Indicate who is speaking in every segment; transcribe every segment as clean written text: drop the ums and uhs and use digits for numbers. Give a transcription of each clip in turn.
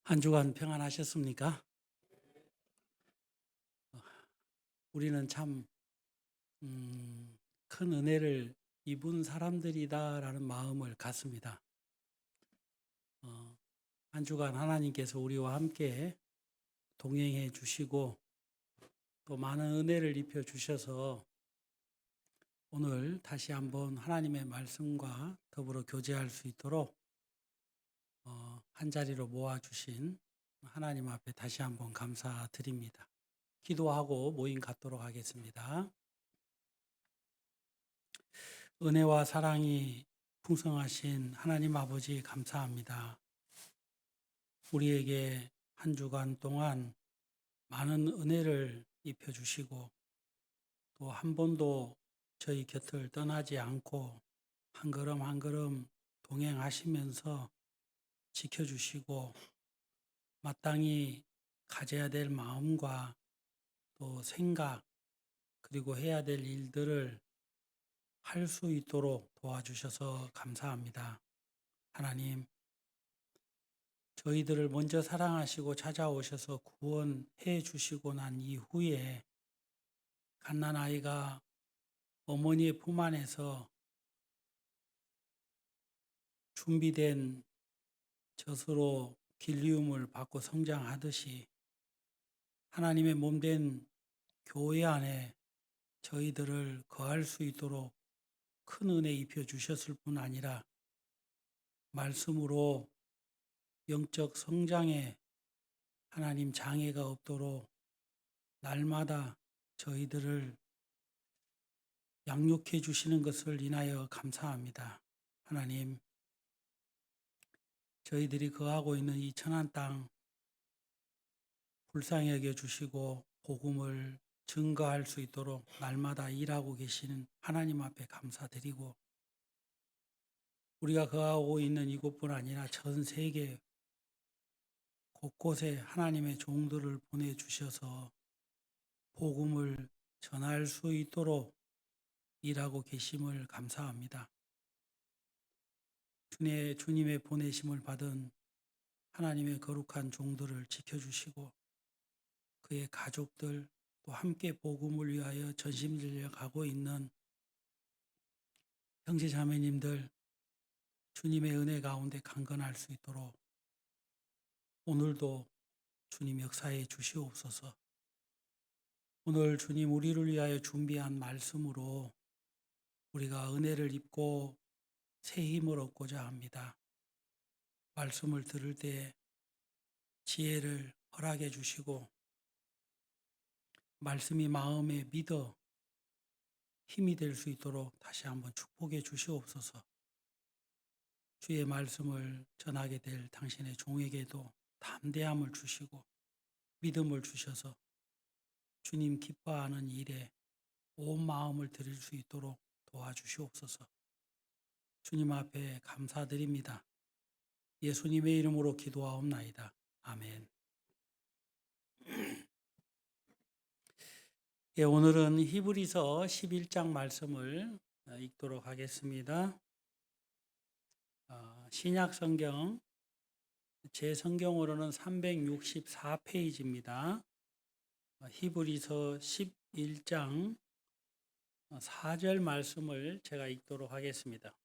Speaker 1: 한 주간 평안하셨습니까? 우리는 참, 큰 은혜를 입은 사람들이다라는 마음을 갖습니다. 한 주간 하나님께서 우리와 함께 동행해 주시고 또 많은 은혜를 입혀 주셔서 오늘 다시 한번 하나님의 말씀과 더불어 교제할 수 있도록 한 자리로 모아 주신 하나님 앞에 다시 한번 감사드립니다. 기도하고 모임 갖도록 하겠습니다. 은혜와 사랑이 풍성하신 하나님 아버지 감사합니다. 우리에게 한 주간 동안 많은 은혜를 입혀주시고 또 한 번도 저희 곁을 떠나지 않고 한 걸음 한 걸음 동행하시면서 지켜주시고 마땅히 가져야 될 마음과 또 생각 그리고 해야 될 일들을 할 수 있도록 도와주셔서 감사합니다. 하나님, 저희들을 먼저 사랑하시고 찾아오셔서 구원해 주시고 난 이후에 갓난아이가 어머니의 품 안에서 준비된 젖으로 길리움을 받고 성장하듯이 하나님의 몸된 교회 안에 저희들을 거할 수 있도록 큰 은혜 입혀 주셨을 뿐 아니라 말씀으로 영적 성장에 하나님 장애가 없도록 날마다 저희들을 양육해 주시는 것을 인하여 감사합니다. 하나님, 저희들이 거하고 있는 이 천한 땅 불쌍히 여겨 주시고 복음을 증거할 수 있도록 날마다 일하고 계시는 하나님 앞에 감사드리고 우리가 거하고 있는 이곳뿐 아니라 전 세계 곳곳에 하나님의 종들을 보내주셔서 복음을 전할 수 있도록 일하고 계심을 감사합니다. 주님의 보내심을 받은 하나님의 거룩한 종들을 지켜주시고 그의 가족들 또 함께 복음을 위하여 전심전력 가고 있는 형제 자매님들 주님의 은혜 가운데 강건할 수 있도록 오늘도 주님 역사해 주시옵소서. 오늘 주님 우리를 위하여 준비한 말씀으로 우리가 은혜를 입고 새 힘을 얻고자 합니다. 말씀을 들을 때 지혜를 허락해 주시고 말씀이 마음에 믿어 힘이 될 수 있도록 다시 한번 축복해 주시옵소서. 주의 말씀을 전하게 될 당신의 종에게도 담대함을 주시고 믿음을 주셔서 주님 기뻐하는 일에 온 마음을 드릴 수 있도록 도와주시옵소서. 주님 앞에 감사드립니다. 예수님의 이름으로 기도하옵나이다. 아멘. 예, 오늘은 히브리서 11장 말씀을 읽도록 하겠습니다. 신약 성경 제 성경으로는 364페이지입니다. 히브리서 11장 4절 말씀을 제가 읽도록 하겠습니다.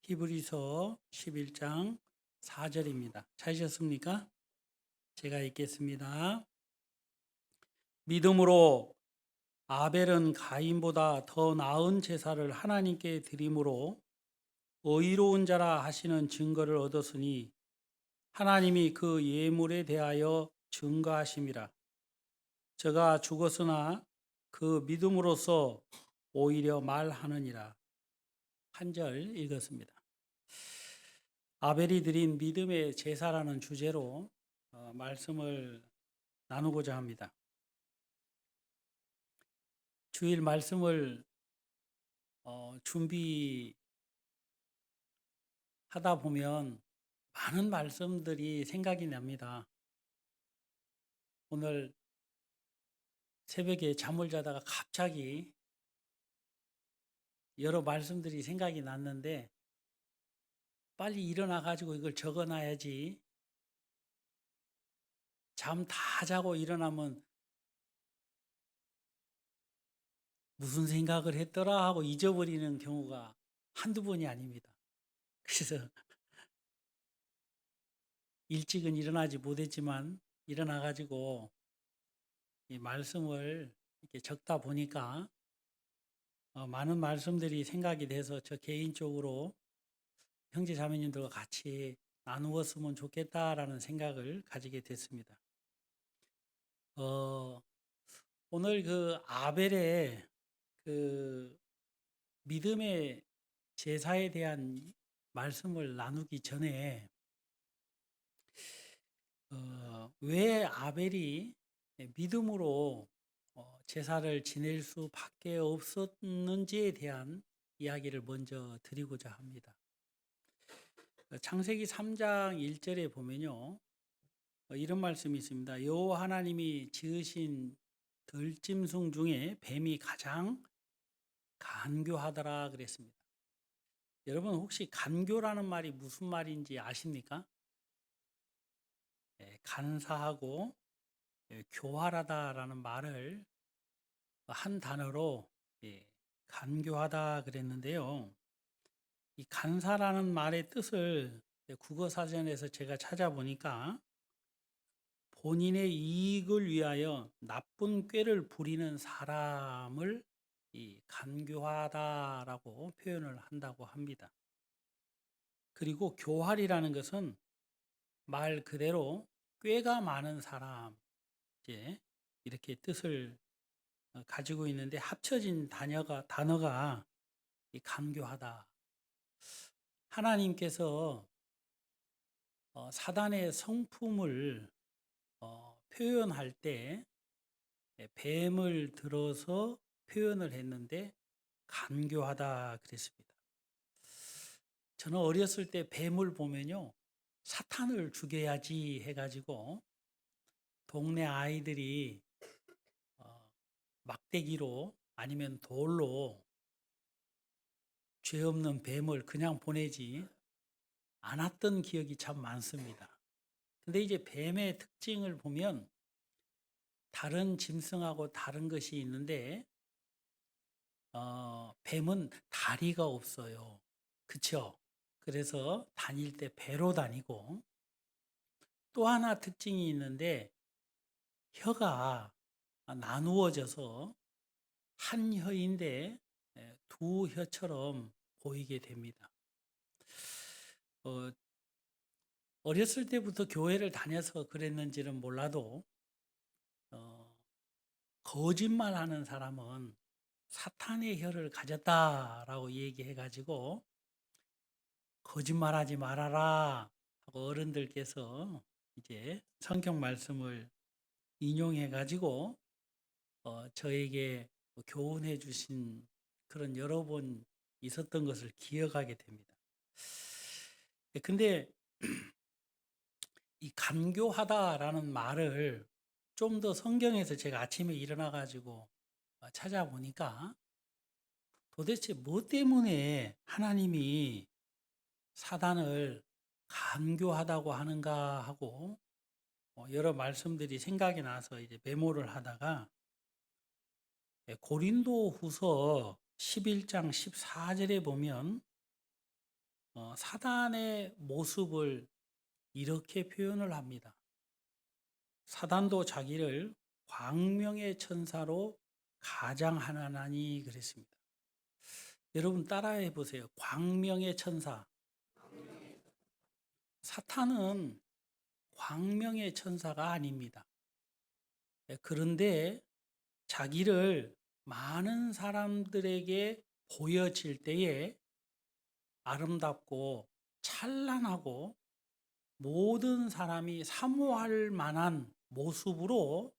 Speaker 1: 히브리서 11장 4절입니다. 찾으셨습니까? 제가 읽겠습니다. 믿음으로 아벨은 가인보다 더 나은 제사를 하나님께 드림으로 의로운 자라 하시는 증거를 얻었으니 하나님이 그 예물에 대하여 증거하심이라. 저가 죽었으나 그 믿음으로써 오히려 말하느니라. 한 절 읽었습니다. 아벨이 드린 믿음의 제사라는 주제로 말씀을 나누고자 합니다. 주일 말씀을 준비하다 보면 많은 말씀들이 생각이 납니다. 오늘 새벽에 잠을 자다가 갑자기 여러 말씀들이 생각이 났는데 빨리 일어나 가지고 이걸 적어 놔야지. 잠 다 자고 일어나면 '무슨 생각을 했더라.' 하고 잊어버리는 경우가 한두 번이 아닙니다. 그래서 일찍은 일어나지 못했지만 일어나 가지고 이 말씀을 이렇게 적다 보니까 많은 말씀들이 생각이 돼서 저 개인적으로 '형제 자매님들과 같이 나누었으면 좋겠다.'라는 생각을 가지게 됐습니다. 어 오늘 그 아벨의 그 믿음의 제사에 대한 말씀을 나누기 전에 왜 아벨이 믿음으로 제사를 지낼 수밖에 없었는지에 대한 이야기를 먼저 드리고자 합니다. 창세기 3장 1절에 보면요. 이런 말씀이 있습니다. 여호와 하나님이 지으신 들짐승 중에 뱀이 가장 간교하더라 그랬습니다. 여러분 혹시 간교라는 말이 무슨 말인지 아십니까? 간사하고 교활하다라는 말을 한 단어로 간교하다 그랬는데요. 이 간사라는 말의 뜻을 국어사전에서 제가 찾아보니까 본인의 이익을 위하여 나쁜 꾀를 부리는 사람을 이 간교하다라고 표현을 한다고 합니다. 그리고 교활이라는 것은 말 그대로 꾀가 많은 사람, 이제 이렇게 뜻을 가지고 있는데 합쳐진 단어가 이 간교하다. 하나님께서 사단의 성품을 표현할 때 뱀을 들어서 표현을 했는데 간교하다 그랬습니다. 저는 어렸을 때 뱀을 보면요. 사탄을 죽여야지 해가지고 동네 아이들이 막대기로 아니면 돌로 죄 없는 뱀을 그냥 보내지 않았던 기억이 참 많습니다. 근데 이제 뱀의 특징을 보면 다른 짐승하고 다른 것이 있는데 뱀은 다리가 없어요. 그쵸? 그래서 다닐 때 배로 다니고 또 하나 특징이 있는데 혀가 나누어져서 한 혀인데 두 혀처럼 보이게 됩니다. 어렸을 때부터 교회를 다녀서 그랬는지는 몰라도 거짓말하는 사람은 사탄의 혀를 가졌다라고 얘기해가지고 거짓말하지 말아라 하고 어른들께서 이제 성경 말씀을 인용해가지고 저에게 교훈해 주신 그런 여러 번 있었던 것을 기억하게 됩니다. 근데 이 간교하다라는 말을 좀 더 성경에서 제가 아침에 일어나 가지고 찾아보니까 도대체 뭐 때문에 하나님이 사단을 간교하다고 하는가 하고 여러 말씀들이 생각이 나서 이제 메모를 하다가 고린도 후서 11장 14절에 보면 사단의 모습을 이렇게 표현을 합니다. 사단도 자기를 광명의 천사로 가장하나니 그랬습니다. 여러분 따라해 보세요. 광명의 천사. 사탄은 광명의 천사가 아닙니다. 그런데 자기를 많은 사람들에게 보여질 때에 아름답고 찬란하고 모든 사람이 사모할 만한 모습으로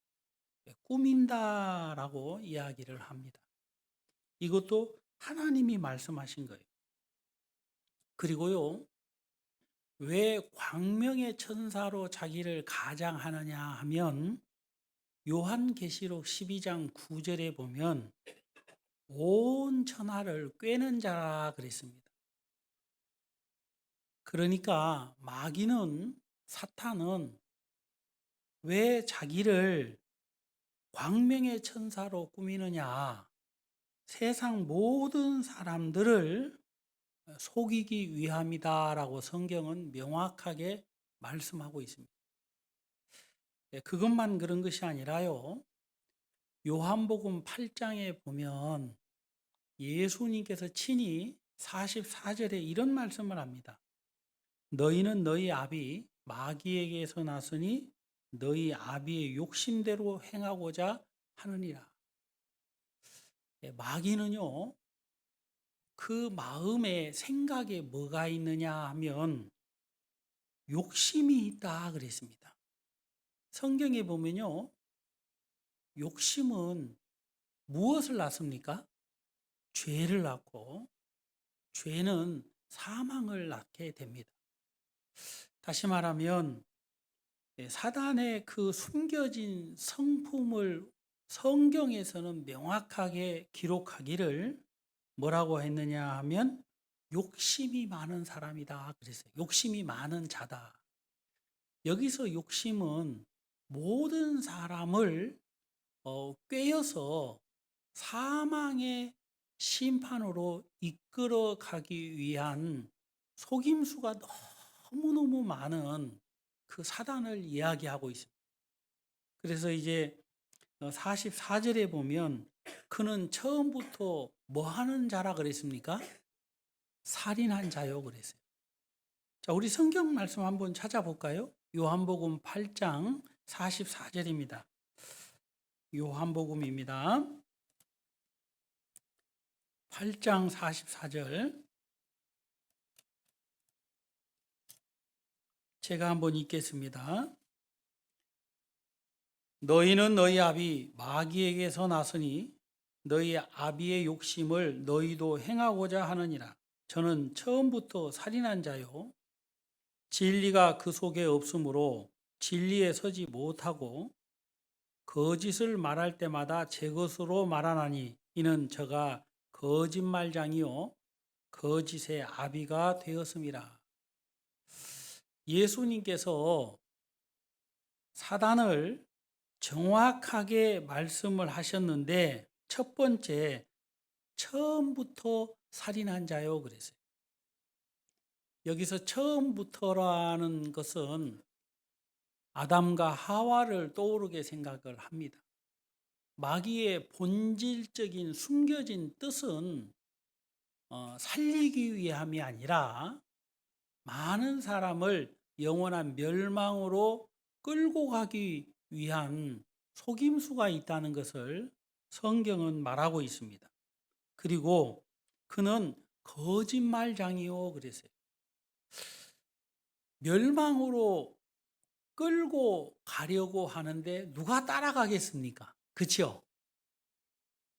Speaker 1: 꾸민다라고 이야기를 합니다. 이것도 하나님이 말씀하신 거예요. 그리고요, 왜 광명의 천사로 자기를 가장하느냐 하면 요한계시록 12장 9절에 보면 온 천하를 꿰는 자라 그랬습니다. 그러니까 마귀는, 사탄은 왜 자기를 광명의 천사로 꾸미느냐? 세상 모든 사람들을 속이기 위함이다라고 성경은 명확하게 말씀하고 있습니다. 그것만 그런 것이 아니라요. 요한복음 8장에 보면 예수님께서 친히 44절에 이런 말씀을 합니다. 너희는 너희 아비 마귀에게서 났으니 너희 아비의 욕심대로 행하고자 하느니라. 마귀는요, 그 마음에 생각에 뭐가 있느냐 하면 욕심이 있다 그랬습니다. 성경에 보면요, 욕심은 무엇을 낳습니까? 죄를 낳고, 죄는 사망을 낳게 됩니다. 다시 말하면 사단의 그 숨겨진 성품을 성경에서는 명확하게 기록하기를 뭐라고 했느냐 하면 욕심이 많은 사람이다 그랬어요. 욕심이 많은 자다. 여기서 욕심은 모든 사람을 꿰어서 사망의 심판으로 이끌어 가기 위한 속임수가 너무너무 많은 그 사단을 이야기하고 있습니다. 그래서 이제 44절에 보면 그는 처음부터 뭐 하는 자라 그랬습니까? 살인한 자요 그랬어요. 자, 우리 성경 말씀 한번 찾아볼까요? 요한복음 8장 44절입니다. 요한복음입니다. 8장 44절. 제가 한번 읽겠습니다. 너희는 너희 아비 마귀에게서 났으니 너희 아비의 욕심을 너희도 행하고자 하느니라. 저는 처음부터 살인한 자요. 진리가 그 속에 없으므로 진리에 서지 못하고 거짓을 말할 때마다 제 것으로 말하나니 이는 저가 거짓말장이요 거짓의 아비가 되었음이라. 예수님께서 사단을 정확하게 말씀을 하셨는데 첫 번째, 처음부터 살인한 자요 그랬어요. 여기서 처음부터라는 것은 아담과 하와를 떠오르게 생각을 합니다. 마귀의 본질적인 숨겨진 뜻은 살리기 위함이 아니라 많은 사람을 영원한 멸망으로 끌고 가기 위한 속임수가 있다는 것을 성경은 말하고 있습니다. 그리고 그는 거짓말장이요 그랬어요. 멸망으로 끌고 가려고 하는데 누가 따라가겠습니까? 그렇죠?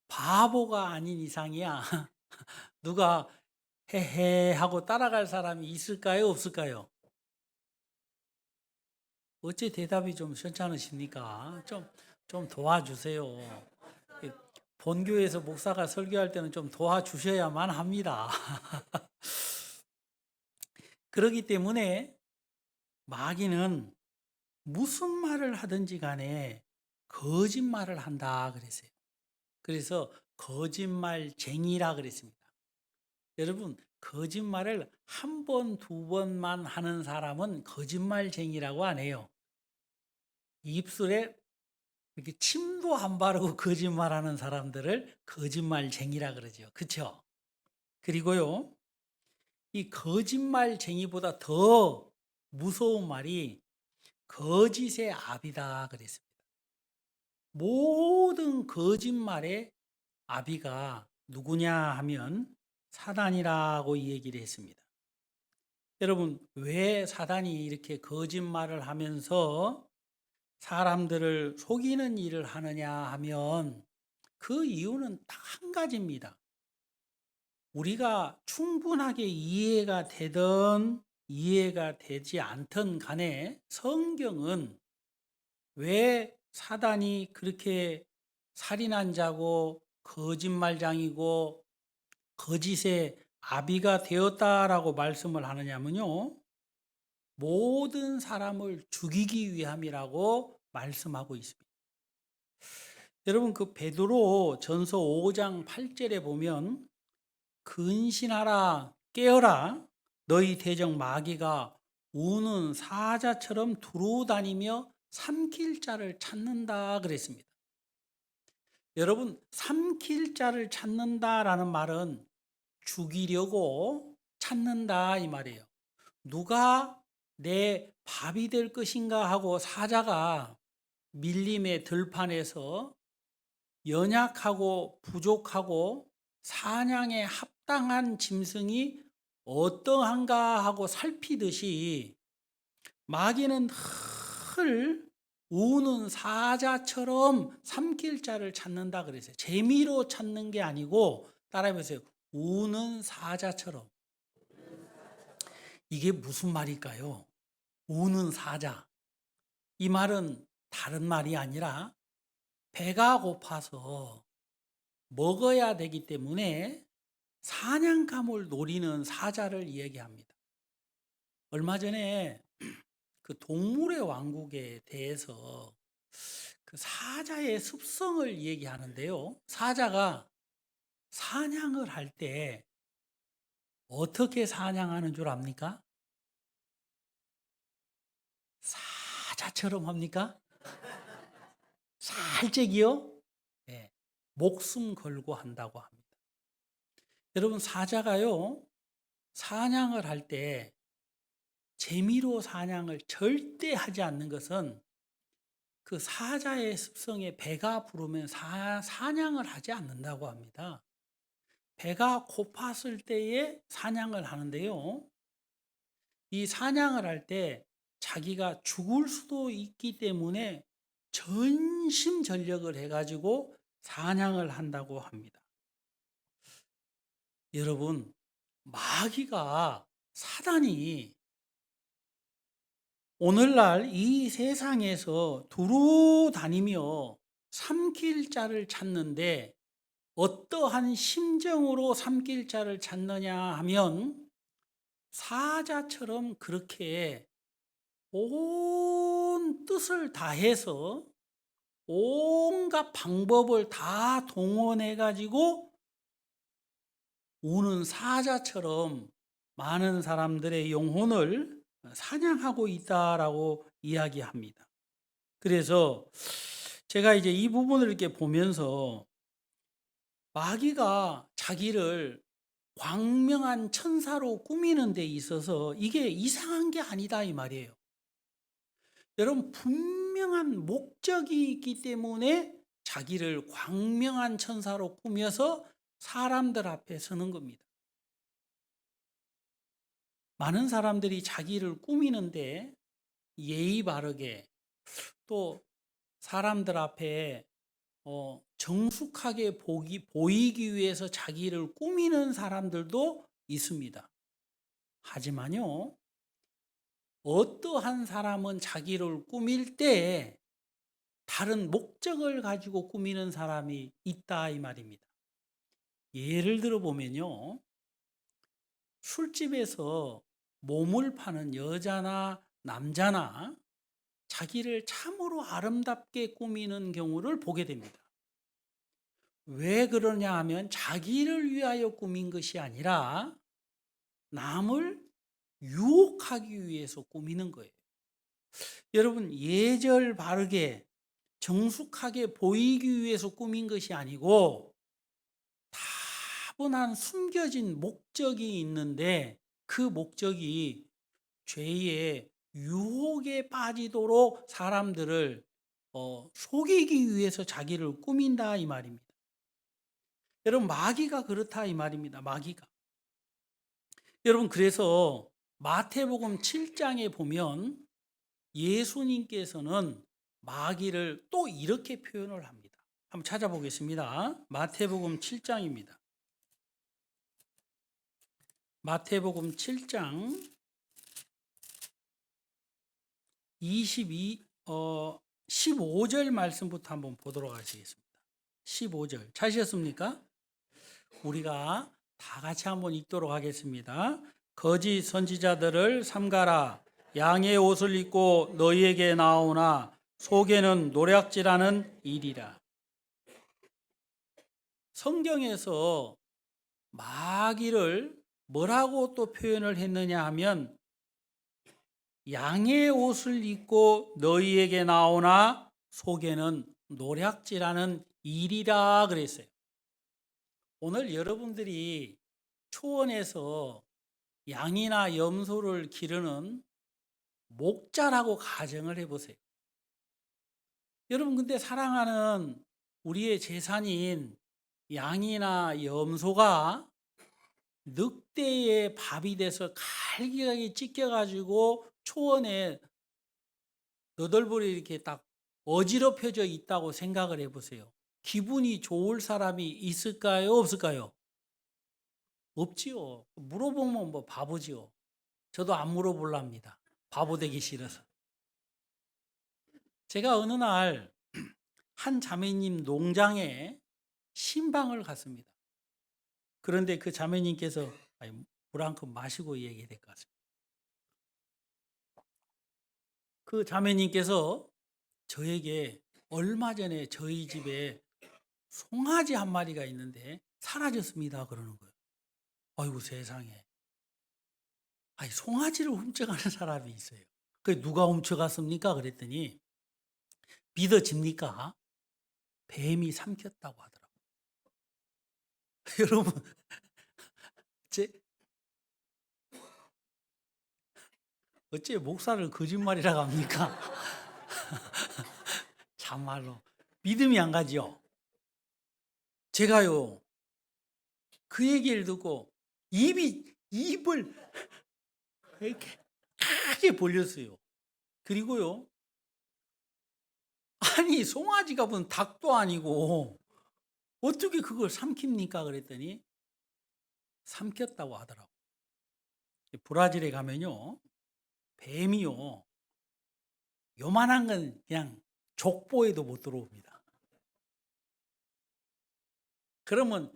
Speaker 1: 바보가 아닌 이상이야. 누가 헤헤 하고 따라갈 사람이 있을까요? 없을까요? 어째 대답이 좀 시원찮으십니까? 좀 도와주세요. 본교에서 목사가 설교할 때는 좀 도와주셔야만 합니다. 그렇기 때문에 마귀는 무슨 말을 하든지 간에 거짓말을 한다 그랬어요. 그래서 거짓말쟁이라 그랬습니다. 여러분, 거짓말을 한 번, 두 번만 하는 사람은 거짓말쟁이라고 안 해요. 입술에 이렇게 침도 안 바르고 거짓말하는 사람들을 거짓말쟁이라 그러죠. 그렇죠? 그리고요, 이 거짓말쟁이보다 더 무서운 말이 거짓의 아비다 그랬습니다. 모든 거짓말의 아비가 누구냐 하면 사단이라고 이 얘기를 했습니다. 여러분, 왜 사단이 이렇게 거짓말을 하면서 사람들을 속이는 일을 하느냐 하면 그 이유는 딱 한 가지입니다. 우리가 충분하게 이해가 되든 이해가 되지 않든 간에 성경은 왜 사단이 그렇게 살인한 자고 거짓말장이고 거짓의 아비가 되었다라고 말씀을 하느냐면요. 모든 사람을 죽이기 위함이라고 말씀하고 있습니다. 여러분 그 베드로 전서 5장 8절에 보면 근신하라 깨어라 너희 대적 마귀가 우는 사자처럼 두루다니며 삼킬 자를 찾는다 그랬습니다. 여러분 삼킬 자를 찾는다라는 말은 죽이려고 찾는다 이 말이에요. 누가 내 밥이 될 것인가 하고 사자가 밀림의 들판에서 연약하고 부족하고 사냥에 합당한 짐승이 어떠한가 하고 살피듯이 마귀는 늘 우는 사자처럼 삼킬 자를 찾는다 그랬어요. 재미로 찾는 게 아니고 따라해보세요. 우는 사자처럼. 이게 무슨 말일까요? 우는 사자. 이 말은 다른 말이 아니라 배가 고파서 먹어야 되기 때문에 사냥감을 노리는 사자를 이야기합니다. 얼마 전에 그 동물의 왕국에 대해서 그 사자의 습성을 얘기하는데요. 사자가 사냥을 할 때 어떻게 사냥하는 줄 압니까? 사자처럼 합니까? 살짝이요? 네, 목숨 걸고 한다고 합니다. 여러분 사자가요 사냥을 할 때 재미로 사냥을 절대 하지 않는 것은 그 사자의 습성에 배가 부르면 사냥을 하지 않는다고 합니다. 배가 고팠을 때에 사냥을 하는데요. 이 사냥을 할 때 자기가 죽을 수도 있기 때문에 전심전력을 해가지고 사냥을 한다고 합니다. 여러분, 마귀가 사단이 오늘날 이 세상에서 두루 다니며 삼킬 자를 찾는데 어떠한 심정으로 삼킬 자를 찾느냐 하면 사자처럼 그렇게 온 뜻을 다해서 온갖 방법을 다 동원해 가지고 우는 사자처럼 많은 사람들의 영혼을 사냥하고 있다라고 이야기합니다. 그래서 제가 이제 이 부분을 이렇게 보면서 마귀가 자기를 광명한 천사로 꾸미는 데 있어서 이게 이상한 게 아니다 이 말이에요. 여러분 분명한 목적이 있기 때문에 자기를 광명한 천사로 꾸며서 사람들 앞에 서는 겁니다. 많은 사람들이 자기를 꾸미는데 예의 바르게 또 사람들 앞에 정숙하게 보이기 위해서 자기를 꾸미는 사람들도 있습니다. 하지만요, 어떠한 사람은 자기를 꾸밀 때 다른 목적을 가지고 꾸미는 사람이 있다 이 말입니다. 예를 들어 보면요, 술집에서 몸을 파는 여자나 남자나 자기를 참으로 아름답게 꾸미는 경우를 보게 됩니다. 왜 그러냐 하면 자기를 위하여 꾸민 것이 아니라 남을 유혹하기 위해서 꾸미는 거예요. 여러분 예절 바르게 정숙하게 보이기 위해서 꾸민 것이 아니고 다분한 숨겨진 목적이 있는데 그 목적이 죄의 유혹에 빠지도록 사람들을 속이기 위해서 자기를 꾸민다 이 말입니다. 여러분 마귀가 그렇다 이 말입니다. 마귀가. 여러분 그래서 마태복음 7장에 보면 예수님께서는 마귀를 또 이렇게 표현을 합니다. 한번 찾아보겠습니다. 마태복음 7장입니다. 마태복음 7장 15절 말씀부터 한번 보도록 하시겠습니다. 15절 찾으셨습니까? 우리가 다 같이 한번 읽도록 하겠습니다. 거짓 선지자들을 삼가라. 양의 옷을 입고 너희에게 나오나 속에는 노략질하는 일이라. 성경에서 마귀를 뭐라고 또 표현을 했느냐 하면 양의 옷을 입고 너희에게 나오나 속에는 노략질하는 일이라 그랬어요. 오늘 여러분들이 초원에서 양이나 염소를 기르는 목자라고 가정을 해보세요. 여러분, 근데 사랑하는 우리의 재산인 양이나 염소가 늑대의 밥이 돼서 갈기갈기 찢겨가지고 초원에 너덜벌이 이렇게 딱 어지럽혀져 있다고 생각을 해보세요. 기분이 좋을 사람이 있을까요? 없을까요? 없지요. 물어보면 뭐 바보지요. 저도 안 물어볼랍니다. 바보 되기 싫어서. 제가 어느 날 한 자매님 농장에 신방을 갔습니다. 그런데 그 자매님께서 물 한 컵 마시고 얘기해야 될 것 같습니다. 그 자매님께서 저에게 얼마 전에 저희 집에 송아지 한 마리가 있는데 사라졌습니다 그러는 거예요. 아이고 세상에. 아니, 송아지를 훔쳐가는 사람이 있어요. 그 누가 훔쳐갔습니까? 그랬더니 믿어집니까? 뱀이 삼켰다고 하더라고요. 여러분, 어째 목사를 거짓말이라고 합니까? 참말로 믿음이 안 가지요. 제가요 그 얘기를 듣고 입을 이렇게 크게 벌렸어요. 그리고요, 아니 송아지가 무슨 닭도 아니고 어떻게 그걸 삼킵니까? 그랬더니 삼켰다고 하더라고. 브라질에 가면요 뱀이요 요만한 건 그냥 족보에도 못 들어옵니다. 그러면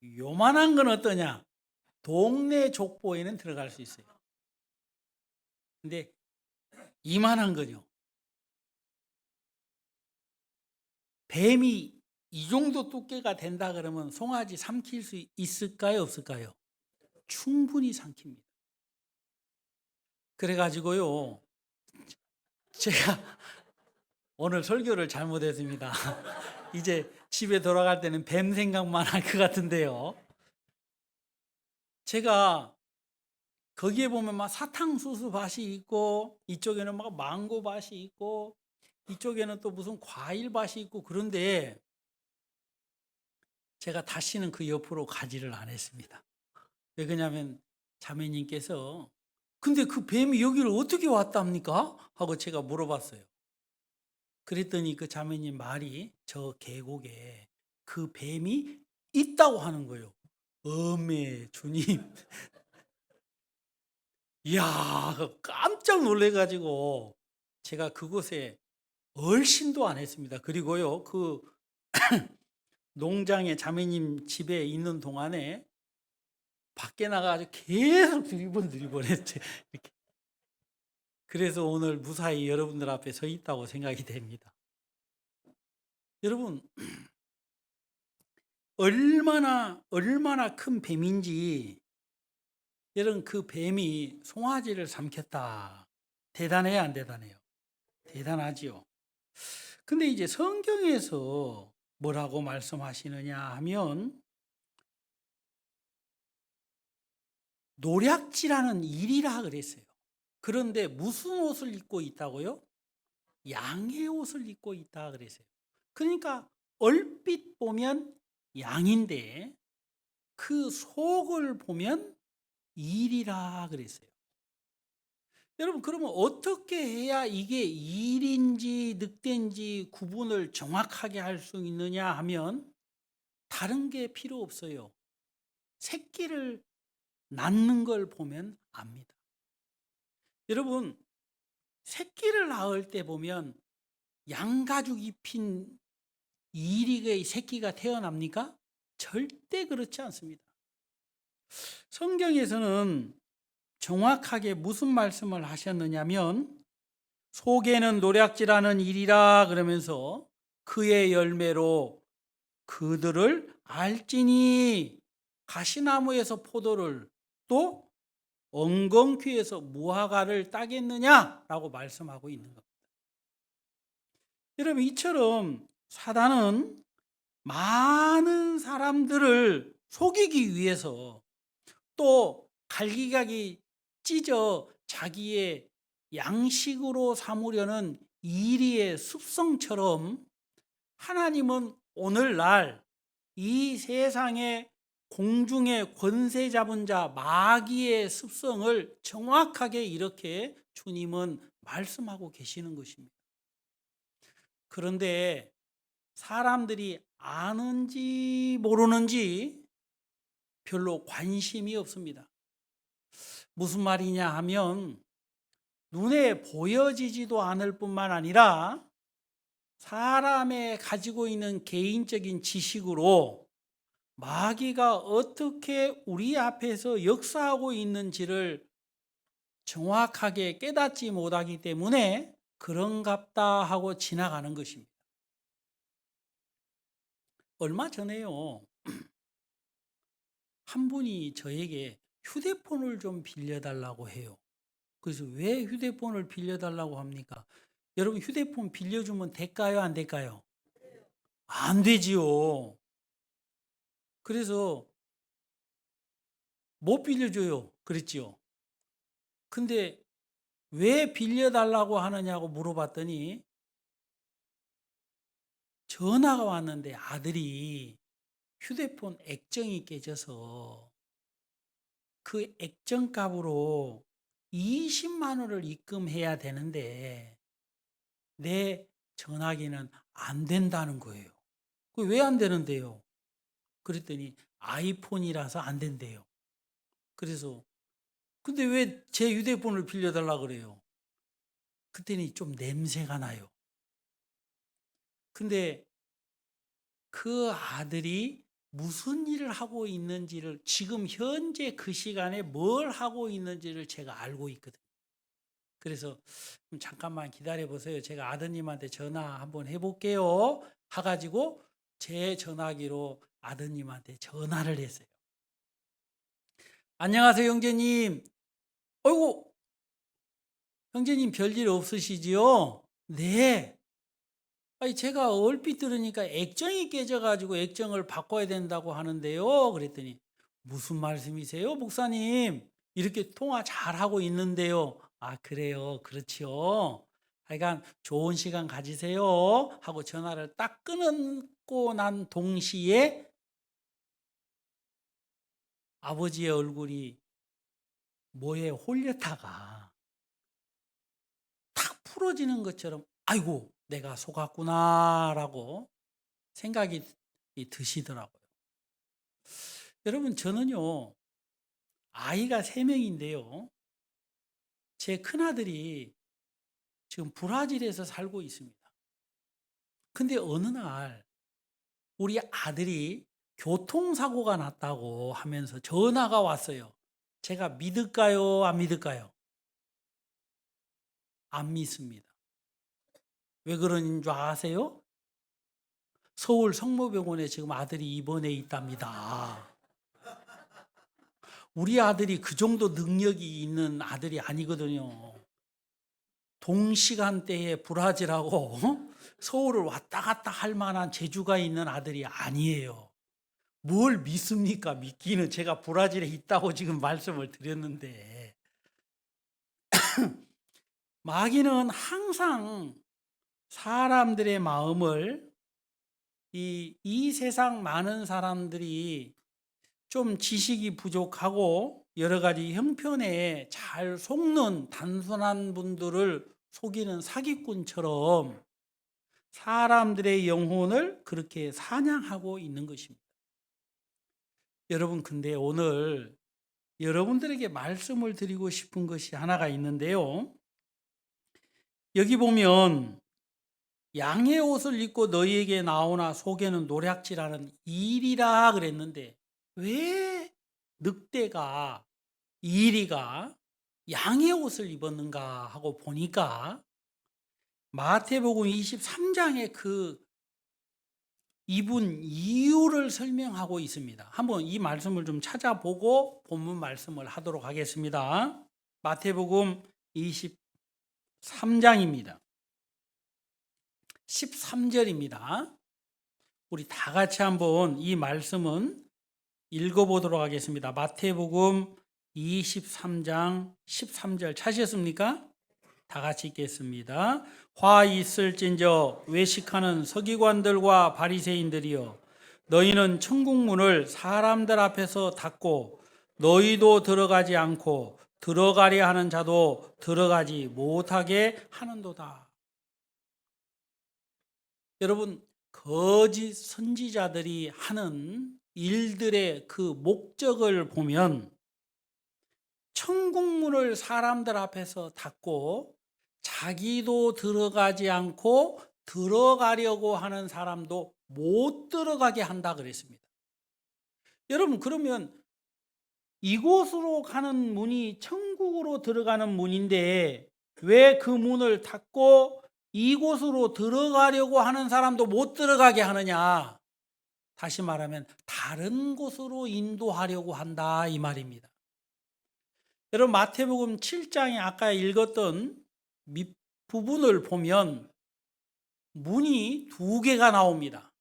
Speaker 1: 요만한 건 어떠냐? 동네 족보에는 들어갈 수 있어요. 근데 이만한 건요, 뱀이 이 정도 두께가 된다 그러면 송아지 삼킬 수 있을까요? 없을까요? 충분히 삼킵니다. 그래가지고요 제가 오늘 설교를 잘못했습니다. 이제 집에 돌아갈 때는 뱀 생각만 할 것 같은데요. 제가 거기에 보면 막 사탕수수 밭이 있고 이쪽에는 막 망고 밭이 있고 이쪽에는 또 무슨 과일 밭이 있고 그런데 제가 다시는 그 옆으로 가지를 안 했습니다. 왜 그러냐면 자매님께서 근데 그 뱀이 여기를 어떻게 왔답니까? 하고 제가 물어봤어요. 그랬더니 그 자매님 말이 저 계곡에 그 뱀이 있다고 하는 거예요. 어메 주님. 이야, 깜짝 놀래가지고 제가 그곳에 얼씬도 안 했습니다. 그리고요, 그 농장에 자매님 집에 있는 동안에 밖에 나가서 계속 드리번 했죠. 이렇게. 그래서 오늘 무사히 여러분들 앞에 서 있다고 생각이 됩니다. 여러분, 얼마나 큰 뱀인지, 여러분 그 뱀이 송아지를 삼켰다. 대단해요, 안 대단해요? 대단하지요. 근데 이제 성경에서 뭐라고 말씀하시느냐 하면 노략질하는 일이라 그랬어요. 그런데 무슨 옷을 입고 있다고요? 양의 옷을 입고 있다 그랬어요. 그러니까 얼핏 보면 양인데 그 속을 보면 일이라 그랬어요. 여러분, 그러면 어떻게 해야 이게 일인지 늑대인지 구분을 정확하게 할 수 있느냐 하면 다른 게 필요 없어요. 새끼를 낳는 걸 보면 압니다. 여러분, 새끼를 낳을 때 보면 양가죽 입힌 이리의 새끼가 태어납니까? 절대 그렇지 않습니다. 성경에서는 정확하게 무슨 말씀을 하셨느냐면 속에는 노략질하는 일이라 그러면서 그의 열매로 그들을 알지니 가시나무에서 포도를 또 엉겅퀴에서 무화과를 따겠느냐라고 말씀하고 있는 겁니다. 여러분, 이처럼 사단은 많은 사람들을 속이기 위해서 또 갈기갈기 찢어 자기의 양식으로 삼으려는 이리의 습성처럼 하나님은 오늘날 이 세상의 공중의 권세 잡은 자 마귀의 습성을 정확하게 이렇게 주님은 말씀하고 계시는 것입니다. 그런데 사람들이 아는지 모르는지 별로 관심이 없습니다. 무슨 말이냐 하면 눈에 보여지지도 않을 뿐만 아니라 사람의 가지고 있는 개인적인 지식으로 마귀가 어떻게 우리 앞에서 역사하고 있는지를 정확하게 깨닫지 못하기 때문에 그런갑다 하고 지나가는 것입니다. 얼마 전에요, 한 분이 저에게 휴대폰을 좀 빌려달라고 해요. 그래서 왜 휴대폰을 빌려달라고 합니까? 여러분, 휴대폰 빌려주면 될까요? 안 될까요? 안 되지요. 그래서 못 빌려줘요. 그랬지요. 근데 왜 빌려달라고 하느냐고 물어봤더니 전화가 왔는데 아들이 휴대폰 액정이 깨져서 그 액정값으로 20만 원을 입금해야 되는데 내 전화기는 안 된다는 거예요. 왜 안 되는데요? 그랬더니 아이폰이라서 안 된대요. 그래서 근데 왜 제 휴대폰을 빌려달라 그래요? 그때는 좀 냄새가 나요. 근데 그 아들이 무슨 일을 하고 있는지를 지금 현재 그 시간에 뭘 하고 있는지를 제가 알고 있거든요. 그래서 잠깐만 기다려 보세요. 제가 아드님한테 전화 한번 해볼게요. 해가지고 제 전화기로 아드님한테 전화를 했어요. 안녕하세요, 형제님. 어이구, 형제님 별일 없으시지요? 네. 아니, 제가 얼핏 들으니까 액정이 깨져가지고 액정을 바꿔야 된다고 하는데요. 그랬더니 무슨 말씀이세요, 목사님? 이렇게 통화 잘하고 있는데요. 아, 그래요. 그렇지요. 하여간 좋은 시간 가지세요. 하고 전화를 딱 끊고 난 동시에 아버지의 얼굴이 뭐에 홀렸다가 탁 풀어지는 것처럼 아이고, 내가 속았구나라고 생각이 드시더라고요. 여러분, 저는요, 아이가 3명인데요. 제 큰아들이 지금 브라질에서 살고 있습니다. 근데 어느 날 우리 아들이 교통사고가 났다고 하면서 전화가 왔어요. 제가 믿을까요? 안 믿을까요? 안 믿습니다. 왜 그러는 줄 아세요? 서울 성모병원에 지금 아들이 입원해 있답니다. 우리 아들이 그 정도 능력이 있는 아들이 아니거든요. 동시간대에 브라질하고 서울을 왔다 갔다 할 만한 재주가 있는 아들이 아니에요. 뭘 믿습니까? 믿기는 제가 브라질에 있다고 지금 말씀을 드렸는데 마귀는 항상 사람들의 마음을 이 세상 많은 사람들이 좀 지식이 부족하고 여러 가지 형편에 잘 속는 단순한 분들을 속이는 사기꾼처럼 사람들의 영혼을 그렇게 사냥하고 있는 것입니다. 여러분, 근데 오늘 여러분들에게 말씀을 드리고 싶은 것이 하나가 있는데요. 여기 보면 양의 옷을 입고 너희에게 나오나 속에는 노략질하는 일이라 그랬는데 왜 늑대가 이리가 양의 옷을 입었는가 하고 보니까 마태복음 23장에 그 입은 이유를 설명하고 있습니다. 한번 이 말씀을 좀 찾아보고 본문 말씀을 하도록 하겠습니다. 마태복음 23장입니다. 13절입니다. 우리 다 같이 한번 이 말씀은 읽어보도록 하겠습니다. 마태복음 23장 13절 찾으셨습니까? 다 같이 읽겠습니다. 화 있을진저 외식하는 서기관들과 바리새인들이여, 너희는 천국문을 사람들 앞에서 닫고 너희도 들어가지 않고 들어가려 하는 자도 들어가지 못하게 하는도다. 여러분, 거짓 선지자들이 하는 일들의 그 목적을 보면 천국문을 사람들 앞에서 닫고 자기도 들어가지 않고 들어가려고 하는 사람도 못 들어가게 한다 그랬습니다. 여러분, 그러면 이곳으로 가는 문이 천국으로 들어가는 문인데 왜 그 문을 닫고 이곳으로 들어가려고 하는 사람도 못 들어가게 하느냐? 다시 말하면 다른 곳으로 인도하려고 한다 이 말입니다. 여러분, 마태복음 7장에 아까 읽었던 밑부분을 보면 문이 두 개가 나옵니다.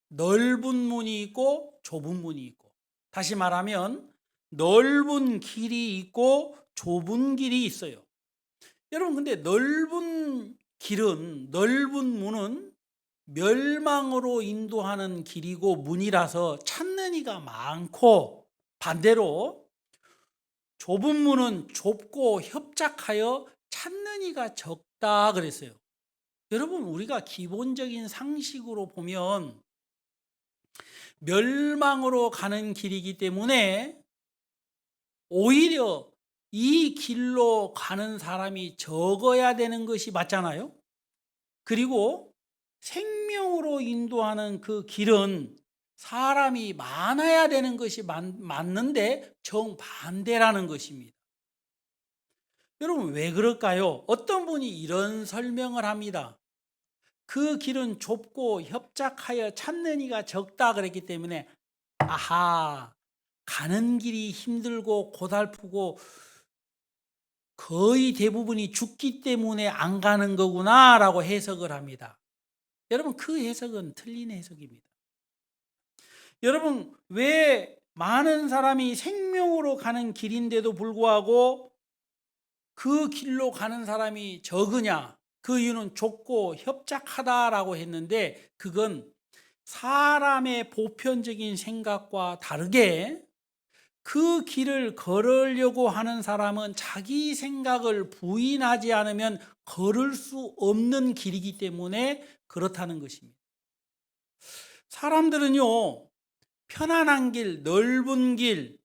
Speaker 1: 넓은 문이 있고 좁은 문이 있고, 다시 말하면 넓은 길이 있고 좁은 길이 있어요. 여러분, 근데 넓은 문은 멸망으로 인도하는 길이고 문이라서 찾는 이가 많고, 반대로 좁은 문은 좁고 협착하여 찾는 이가 적다 그랬어요. 여러분, 우리가 기본적인 상식으로 보면 멸망으로 가는 길이기 때문에 오히려 이 길로 가는 사람이 적어야 되는 것이 맞잖아요. 그리고 생명으로 인도하는 그 길은 사람이 많아야 되는 것이 맞는데 정반대라는 것입니다. 여러분, 왜 그럴까요? 어떤 분이 이런 설명을 합니다. 그 길은 좁고 협착하여 찾는 이가 적다 그랬기 때문에 아하, 가는 길이 힘들고 고달프고 거의 대부분이 죽기 때문에 안 가는 거구나 라고 해석을 합니다. 여러분, 그 해석은 틀린 해석입니다. 여러분, 왜 많은 사람이 생명으로 가는 길인데도 불구하고 그 길로 가는 사람이 적으냐? 그 이유는 좁고 협착하다라고 했는데, 그건 사람의 보편적인 생각과 다르게 그 길을 걸으려고 하는 사람은 자기 생각을 부인하지 않으면 걸을 수 없는 길이기 때문에 그렇다는 것입니다. 사람들은요, 편안한 길, 넓은 길,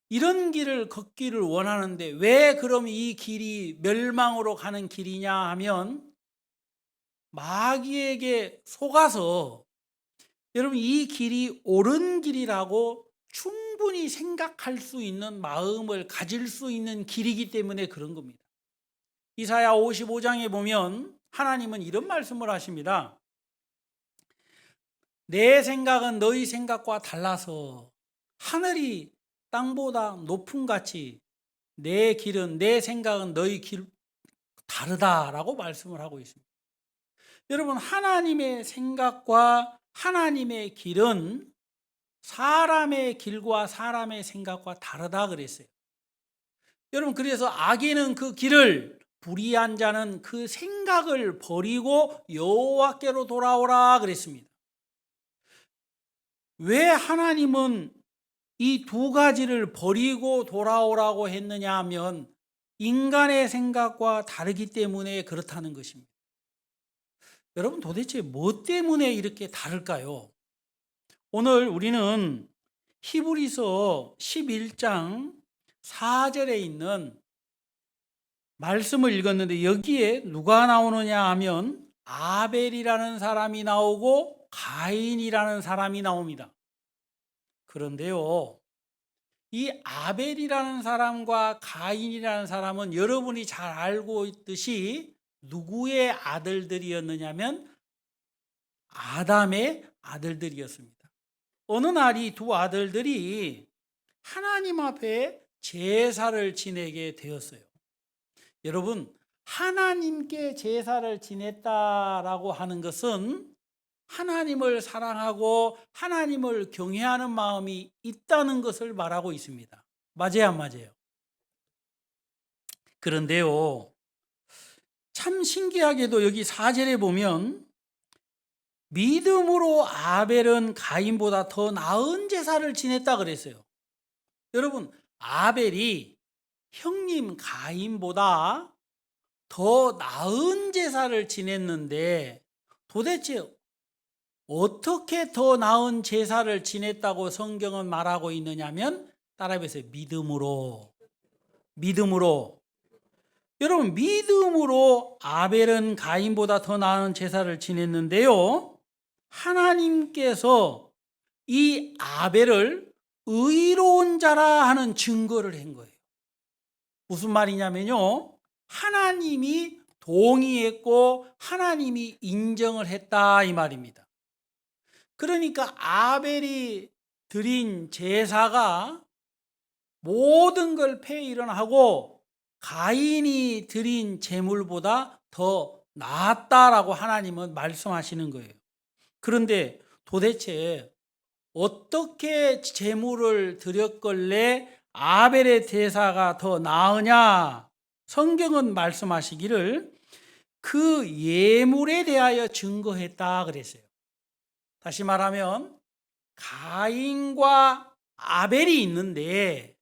Speaker 1: 이런 길을 걷기를 원하는데 왜 그럼 이 길이 멸망으로 가는 길이냐 하면, 마귀에게 속아서 여러분 이 길이 옳은 길이라고 충분히 생각할 수 있는 마음을 가질 수 있는 길이기 때문에 그런 겁니다. 이사야 55장에 보면 하나님은 이런 말씀을 하십니다. 내 생각은 너희 생각과 달라서 하늘이 땅보다 높음 같이 내 길은, 내 생각은 너희 길 다르다라고 말씀을 하고 있습니다. 여러분, 하나님의 생각과 하나님의 길은 사람의 길과 사람의 생각과 다르다 그랬어요. 여러분, 그래서 악인은 그 길을, 불의한 자는 그 생각을 버리고 여호와께로 돌아오라 그랬습니다. 왜 하나님은 이 두 가지를 버리고 돌아오라고 했느냐 하면 인간의 생각과 다르기 때문에 그렇다는 것입니다. 여러분, 도대체 뭐 때문에 이렇게 다를까요? 오늘 우리는 히브리서 11장 4절에 있는 말씀을 읽었는데 여기에 누가 나오느냐 하면 아벨이라는 사람이 나오고 가인이라는 사람이 나옵니다. 그런데요, 이 아벨이라는 사람과 가인이라는 사람은 여러분이 잘 알고 있듯이 누구의 아들들이었느냐면 아담의 아들들이었습니다. 어느 날 이 두 아들들이 하나님 앞에 제사를 지내게 되었어요. 여러분, 하나님께 제사를 지냈다라고 하는 것은 하나님을 사랑하고 하나님을 경외하는 마음이 있다는 것을 말하고 있습니다. 맞아요, 안 맞아요? 그런데요, 참 신기하게도 여기 4절에 보면 믿음으로 아벨은 가인보다 더 나은 제사를 지냈다 그랬어요. 여러분, 아벨이 형님 가인보다 더 나은 제사를 지냈는데 도대체 어떻게 더 나은 제사를 지냈다고 성경은 말하고 있느냐면 따라해보세요. 믿음으로. 여러분, 믿음으로 아벨은 가인보다 더 나은 제사를 지냈는데요, 하나님께서 이 아벨을 의로운 자라 하는 증거를 한 거예요. 무슨 말이냐면요, 하나님이 동의했고 하나님이 인정을 했다 이 말입니다. 그러니까 아벨이 드린 제사가 모든 걸 폐일원하고 가인이 드린 제물보다 더 낫다라고 하나님은 말씀하시는 거예요. 그런데 도대체 어떻게 제물을 드렸걸래 아벨의 제사가 더 나으냐? 성경은 말씀하시기를 그 예물에 대하여 증거했다 그랬어요. 다시 말하면 가인과 아벨이 있는데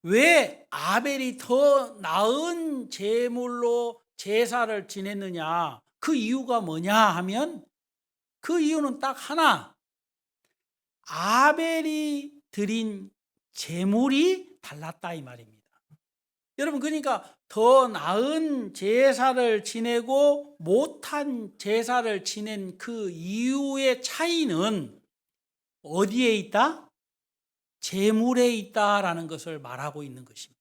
Speaker 1: 왜 아벨이 더 나은 제물로 제사를 지냈느냐? 그 이유가 뭐냐 하면 그 이유는 딱 하나. 아벨이 드린 제물이 달랐다 이 말입니다. 여러분, 그러니까 더 나은 제사를 지내고 못한 제사를 지낸 그 이유의 차이는 어디에 있다? 제물에 있다라는 것을 말하고 있는 것입니다.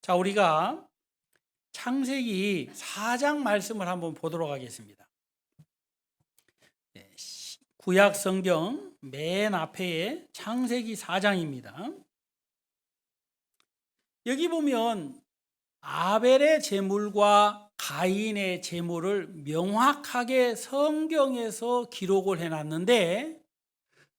Speaker 1: 자, 우리가 창세기 4장 말씀을 한번 보도록 하겠습니다. 구약 성경 맨 앞에 창세기 4장입니다. 여기 보면 아벨의 제물과 가인의 제물을 명확하게 성경에서 기록을 해놨는데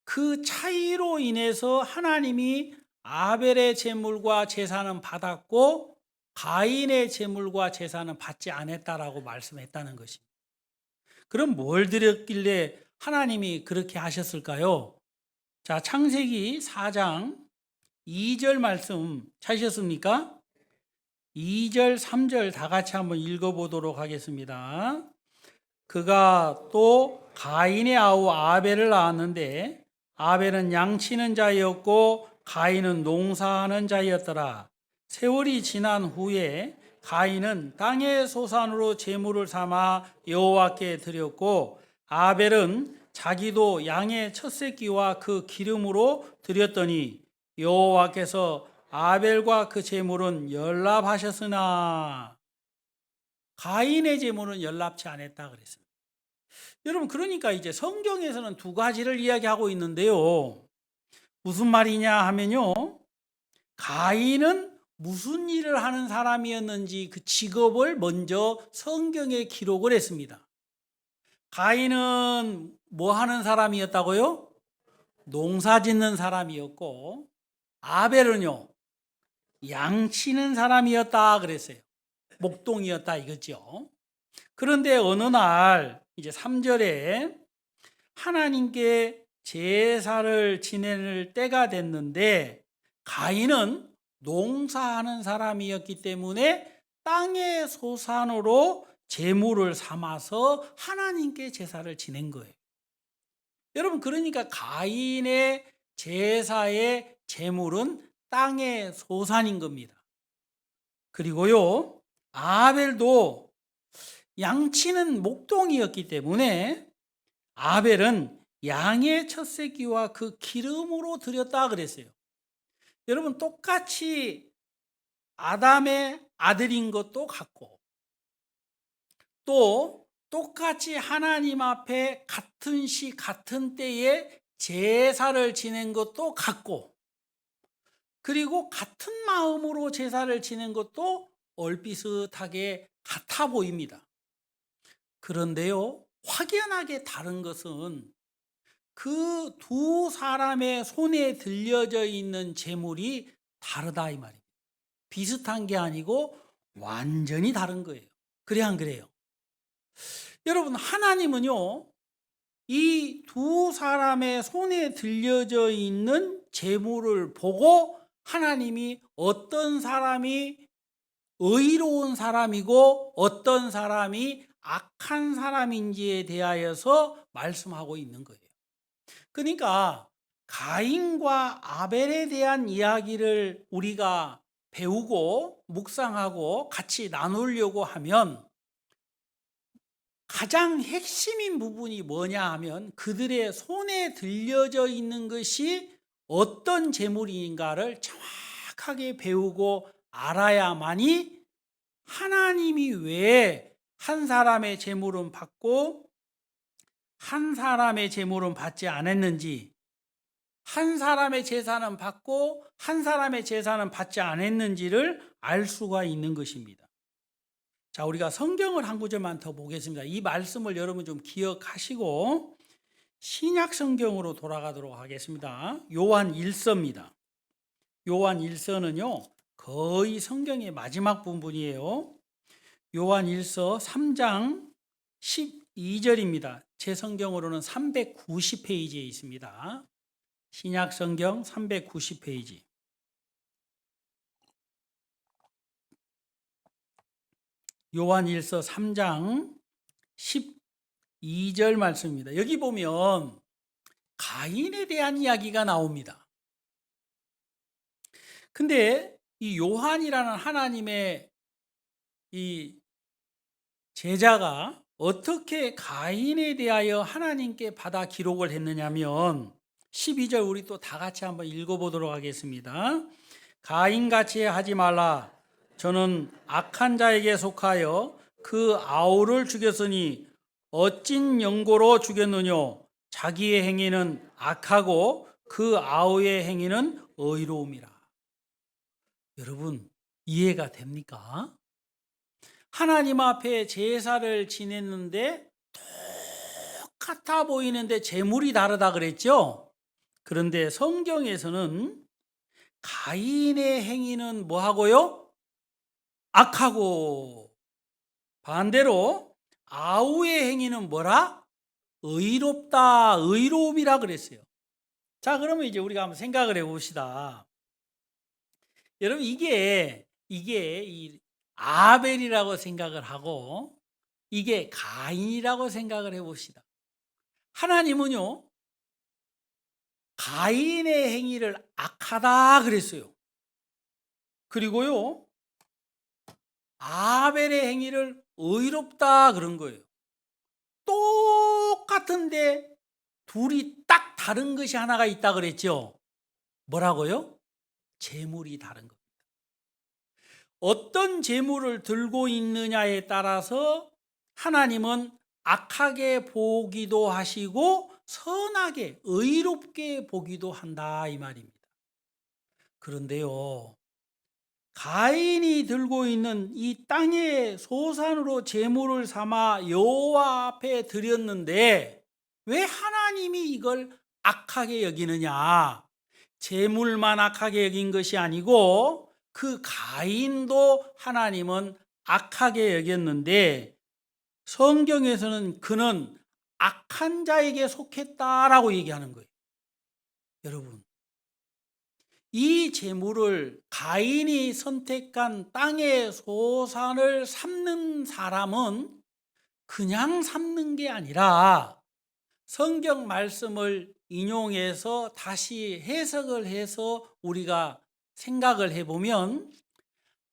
Speaker 1: 그 차이로 인해서 하나님이 아벨의 제물과 제사는 받았고 가인의 제물과 제사는 받지 않았다라고 말씀했다는 것입니다. 그럼 뭘 드렸길래 하나님이 그렇게 하셨을까요? 자, 창세기 4장 2절 말씀 찾으셨습니까? 2절, 3절 다 같이 한번 읽어보도록 하겠습니다. 그가 또 가인의 아우 아벨을 낳았는데 아벨은 양치는 자였고 가인은 농사하는 자였더라. 세월이 지난 후에 가인은 땅의 소산으로 제물을 삼아 여호와께 드렸고 아벨은 자기도 양의 첫 새끼와 그 기름으로 드렸더니 여호와께서 아벨과 그 제물은 연락하셨으나 가인의 제물은 연락치 않았다 그랬습니다. 여러분, 그러니까 이제 성경에서는 두 가지를 이야기하고 있는데요, 무슨 말이냐 하면요, 가인은 무슨 일을 하는 사람이었는지 그 직업을 먼저 성경에 기록을 했습니다. 가인은 뭐 하는 사람이었다고요? 농사 짓는 사람이었고 아벨은요, 양치는 사람이었다 그랬어요. 목동이었다 이거죠. 그런데 어느 날 이제 3절에 하나님께 제사를 지낼 때가 됐는데 가인은 농사하는 사람이었기 때문에 땅의 소산으로 제물을 삼아서 하나님께 제사를 지낸 거예요. 여러분, 그러니까 가인의 제사의 제물은 땅의 소산인 겁니다. 그리고요, 아벨도 양치는 목동이었기 때문에 아벨은 양의 첫 새끼와 그 기름으로 드렸다 그랬어요. 여러분 똑같이 아담의 아들인 것도 같고 또 똑같이 하나님 앞에 같은 시 같은 때에 제사를 지낸 것도 같고 그리고 같은 마음으로 제사를 지낸 것도 얼비슷하게 같아 보입니다. 그런데요, 확연하게 다른 것은 그 두 사람의 손에 들려져 있는 제물이 다르다 이 말입니다. 비슷한 게 아니고 완전히 다른 거예요. 그래 안 그래요? 여러분, 하나님은요, 이 두 사람의 손에 들려져 있는 제물을 보고 하나님이 어떤 사람이 의로운 사람이고 어떤 사람이 악한 사람인지에 대하여서 말씀하고 있는 거예요. 그러니까 가인과 아벨에 대한 이야기를 우리가 배우고 묵상하고 같이 나누려고 하면 가장 핵심인 부분이 뭐냐 하면 그들의 손에 들려져 있는 것이 어떤 제물인가를 정확하게 배우고 알아야만이 하나님이 왜 한 사람의 제물은 받고 한 사람의 제물은 받지 않았는지, 한 사람의 제사는 받고 한 사람의 제사는 받지 않았는지를 알 수가 있는 것입니다. 자, 우리가 성경을 한 구절만 더 보겠습니다. 이 말씀을 여러분 좀 기억하시고 신약 성경으로 돌아가도록 하겠습니다. 요한 1서입니다. 요한 1서는요, 거의 성경의 마지막 부분이에요. 요한 1서 3장 12절입니다. 제 성경으로는 390페이지에 있습니다. 신약 성경 390페이지. 요한 1서 3장 12절 말씀입니다. 여기 보면 가인에 대한 이야기가 나옵니다. 근데 이 요한이라는 하나님의 이 제자가 어떻게 가인에 대하여 하나님께 받아 기록을 했느냐면 12절 우리 또 다 같이 한번 읽어보도록 하겠습니다. 가인같이 하지 말라. 저는 악한 자에게 속하여 그 아우를 죽였으니 어찐 연고로 죽였느냐. 자기의 행위는 악하고 그 아우의 행위는 의로움이라. 여러분 이해가 됩니까? 하나님 앞에 제사를 지냈는데 똑같아 보이는데 제물이 다르다 그랬죠? 그런데 성경에서는 가인의 행위는 뭐하고요? 악하고 반대로 아우의 행위는 뭐라? 의롭다, 의로움이라 그랬어요. 자, 그러면 이제 우리가 한번 생각을 해봅시다. 여러분 이게 이 아벨이라고 생각을 하고 이게 가인이라고 생각을 해봅시다. 하나님은요 가인의 행위를 악하다 그랬어요. 그리고요 아벨의 행위를 의롭다 그런 거예요. 똑같은데 둘이 딱 다른 것이 하나가 있다 그랬죠. 뭐라고요? 제물이 다른 겁니다. 어떤 제물을 들고 있느냐에 따라서 하나님은 악하게 보기도 하시고 선하게 의롭게 보기도 한다 이 말입니다. 그런데요 가인이 들고 있는 이 땅의 소산으로 제물을 삼아 여호와 앞에 드렸는데 왜 하나님이 이걸 악하게 여기느냐? 제물만 악하게 여긴 것이 아니고 그 가인도 하나님은 악하게 여겼는데 성경에서는 그는 악한 자에게 속했다라고 얘기하는 거예요. 여러분 이 제물을 가인이 선택한 땅의 소산을 삼는 사람은 그냥 삼는 게 아니라 성경 말씀을 인용해서 다시 해석을 해서 우리가 생각을 해보면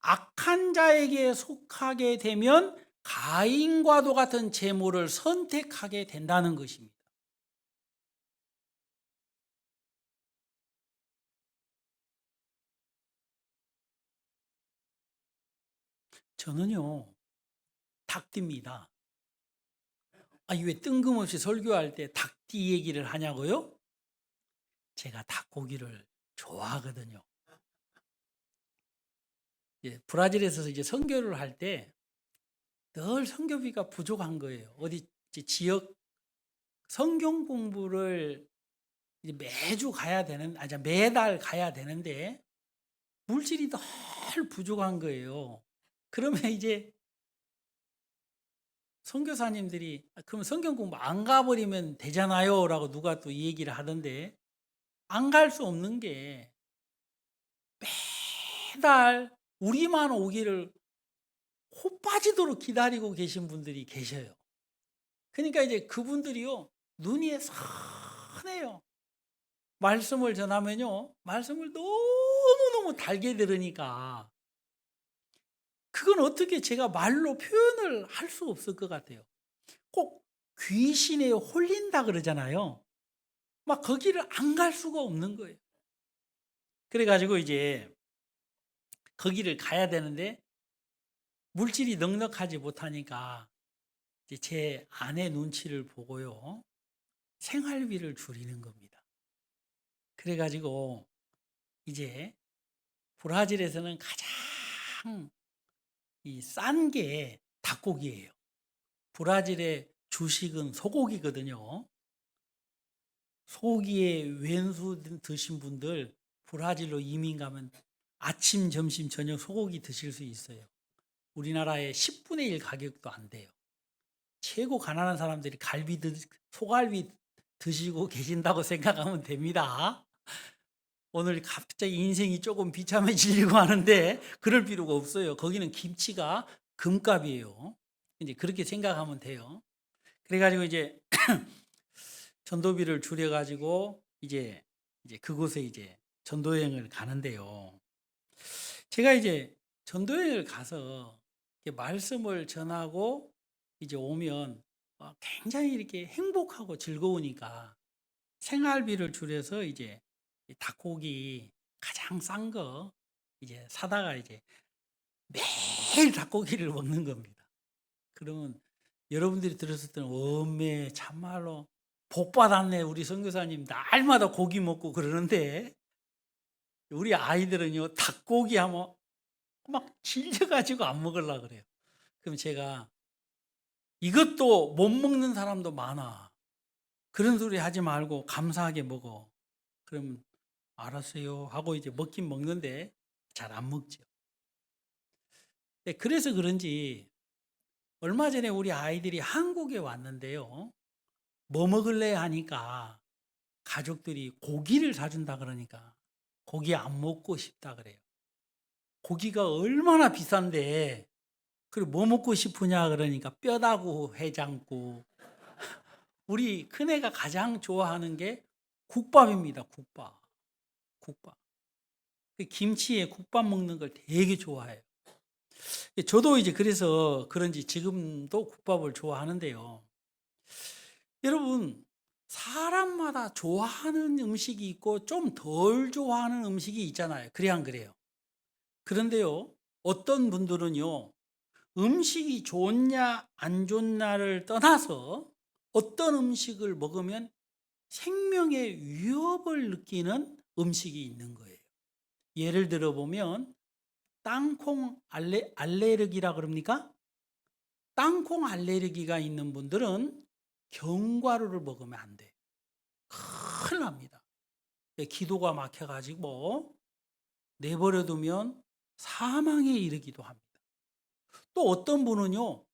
Speaker 1: 악한 자에게 속하게 되면 가인과도 같은 제물을 선택하게 된다는 것입니다. 저는요, 닭띠입니다. 아니, 왜 뜬금없이 설교할 때 닭띠 얘기를 하냐고요? 제가 닭고기를 좋아하거든요. 브라질에서 이제 선교를 할 때 늘 선교비가 부족한 거예요. 어디 이제 지역 성경 공부를 이제 매주 가야 되는, 매달 가야 되는데 물질이 늘 부족한 거예요. 그러면 이제 선교사님들이 그럼 성경 공부 안 가버리면 되잖아요 라고 누가 또 이 얘기를 하던데, 안 갈 수 없는 게 매달 우리만 오기를 코 빠지도록 기다리고 계신 분들이 계셔요. 그러니까 이제 그분들이요, 눈이 선해요. 말씀을 전하면요, 말씀을 너무너무 달게 들으니까 그건 어떻게 제가 말로 표현을 할 수 없을 것 같아요. 꼭 귀신에 홀린다 그러잖아요. 막 거기를 안 갈 수가 없는 거예요. 그래가지고 이제 거기를 가야 되는데 물질이 넉넉하지 못하니까 이제 제 아내 눈치를 보고요, 생활비를 줄이는 겁니다. 그래가지고 이제 브라질에서는 가장 싼 게 닭고기예요. 브라질의 주식은 소고기거든요. 소고기에 왼수 드신 분들 브라질로 이민 가면 아침, 점심, 저녁 소고기 드실 수 있어요. 우리나라의 10분의 1 가격도 안 돼요. 최고 가난한 사람들이 소갈비 드시고 계신다고 생각하면 됩니다. 오늘 갑자기 인생이 조금 비참해지려고 하는데 그럴 필요가 없어요. 거기는 김치가 금값이에요. 이제 그렇게 생각하면 돼요. 그래가지고 이제 전도비를 줄여가지고 이제 그곳에 이제 전도여행을 가는데요. 제가 이제 전도여행을 가서 이렇게 말씀을 전하고 이제 오면 굉장히 이렇게 행복하고 즐거우니까 생활비를 줄여서 이제 닭고기 가장 싼 거 이제 사다가 이제 매일 닭고기를 먹는 겁니다. 그러면 여러분들이 들었을 때는 엄매 참말로 복 받았네, 우리 선교사님 날마다 고기 먹고 그러는데, 우리 아이들은요 닭고기 하면 막 질려가지고 안 먹으려고 그래요. 그럼 제가 이것도 못 먹는 사람도 많아, 그런 소리 하지 말고 감사하게 먹어. 그러면 알았어요 하고 이제 먹긴 먹는데 잘 안 먹죠. 그래서 그런지 얼마 전에 우리 아이들이 한국에 왔는데요, 뭐 먹을래 하니까 가족들이 고기를 사준다 그러니까 고기 안 먹고 싶다 그래요. 고기가 얼마나 비싼데, 그리고 뭐 먹고 싶으냐 그러니까 뼈다구 해장국. 우리 큰애가 가장 좋아하는 게 국밥입니다. 국밥. 그 김치에 국밥 먹는 걸 되게 좋아해요. 저도 이제 그래서 그런지 지금도 국밥을 좋아하는데요. 여러분, 사람마다 좋아하는 음식이 있고 좀 덜 좋아하는 음식이 있잖아요. 그래 안 그래요? 그런데요, 어떤 분들은요, 음식이 좋냐 안 좋냐를 떠나서 어떤 음식을 먹으면 생명의 위협을 느끼는 음식이 있는 거예요. 예를 들어 보면 땅콩 알레르기라 그럽니까? 땅콩 알레르기가 있는 분들은 견과류를 먹으면 안 돼요. 큰일 납니다. 기도가 막혀가지고 내버려 두면 사망에 이르기도 합니다. 또 어떤 분은요,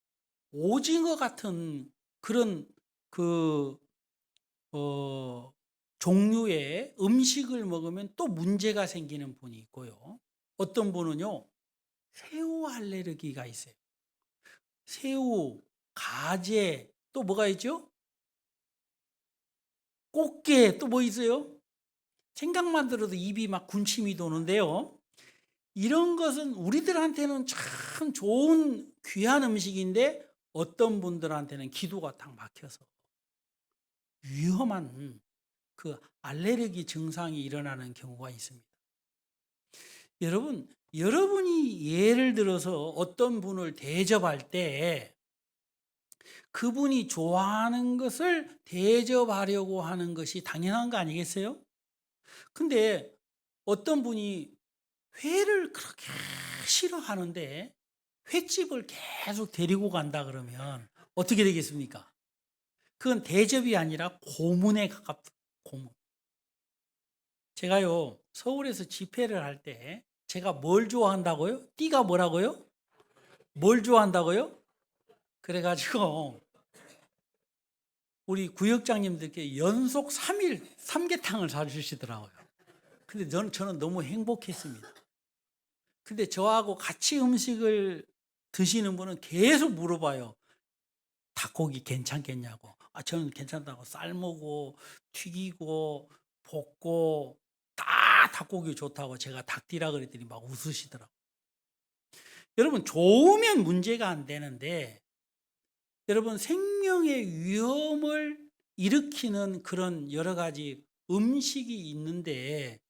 Speaker 1: 오징어 같은 그런 그 종류의 음식을 먹으면 또 문제가 생기는 분이 있고요. 어떤 분은요, 새우 알레르기가 있어요. 새우, 가재, 또 뭐가 있죠? 꽃게, 또 뭐 있어요? 생각만 들어도 입이 막 군침이 도는데요. 이런 것은 우리들한테는 참 좋은 귀한 음식인데 어떤 분들한테는 기도가 탁 막혀서 위험한 그 알레르기 증상이 일어나는 경우가 있습니다. 여러분, 여러분이 예를 들어서 어떤 분을 대접할 때 그분이 좋아하는 것을 대접하려고 하는 것이 당연한 거 아니겠어요? 근데 어떤 분이 회를 그렇게 싫어하는데 횟집을 계속 데리고 간다 그러면 어떻게 되겠습니까? 그건 대접이 아니라 고문에 가깝다. 고문. 제가요, 서울에서 집회를 할 때 제가 뭘 좋아한다고요? 띠가 뭐라고요? 뭘 좋아한다고요? 그래가지고 우리 구역장님들께 연속 3일 삼계탕을 사주시더라고요. 근데 저는 너무 행복했습니다. 근데 저하고 같이 음식을 드시는 분은 계속 물어봐요. 닭고기 괜찮겠냐고. 저는 괜찮다고. 삶고 튀기고 볶고 다 닭고기 좋다고 제가 닭띠라 그랬더니 막 웃으시더라고요. 여러분, 좋으면 문제가 안 되는데 여러분, 생명의 위험을 일으키는 그런 여러 가지 음식이 있는데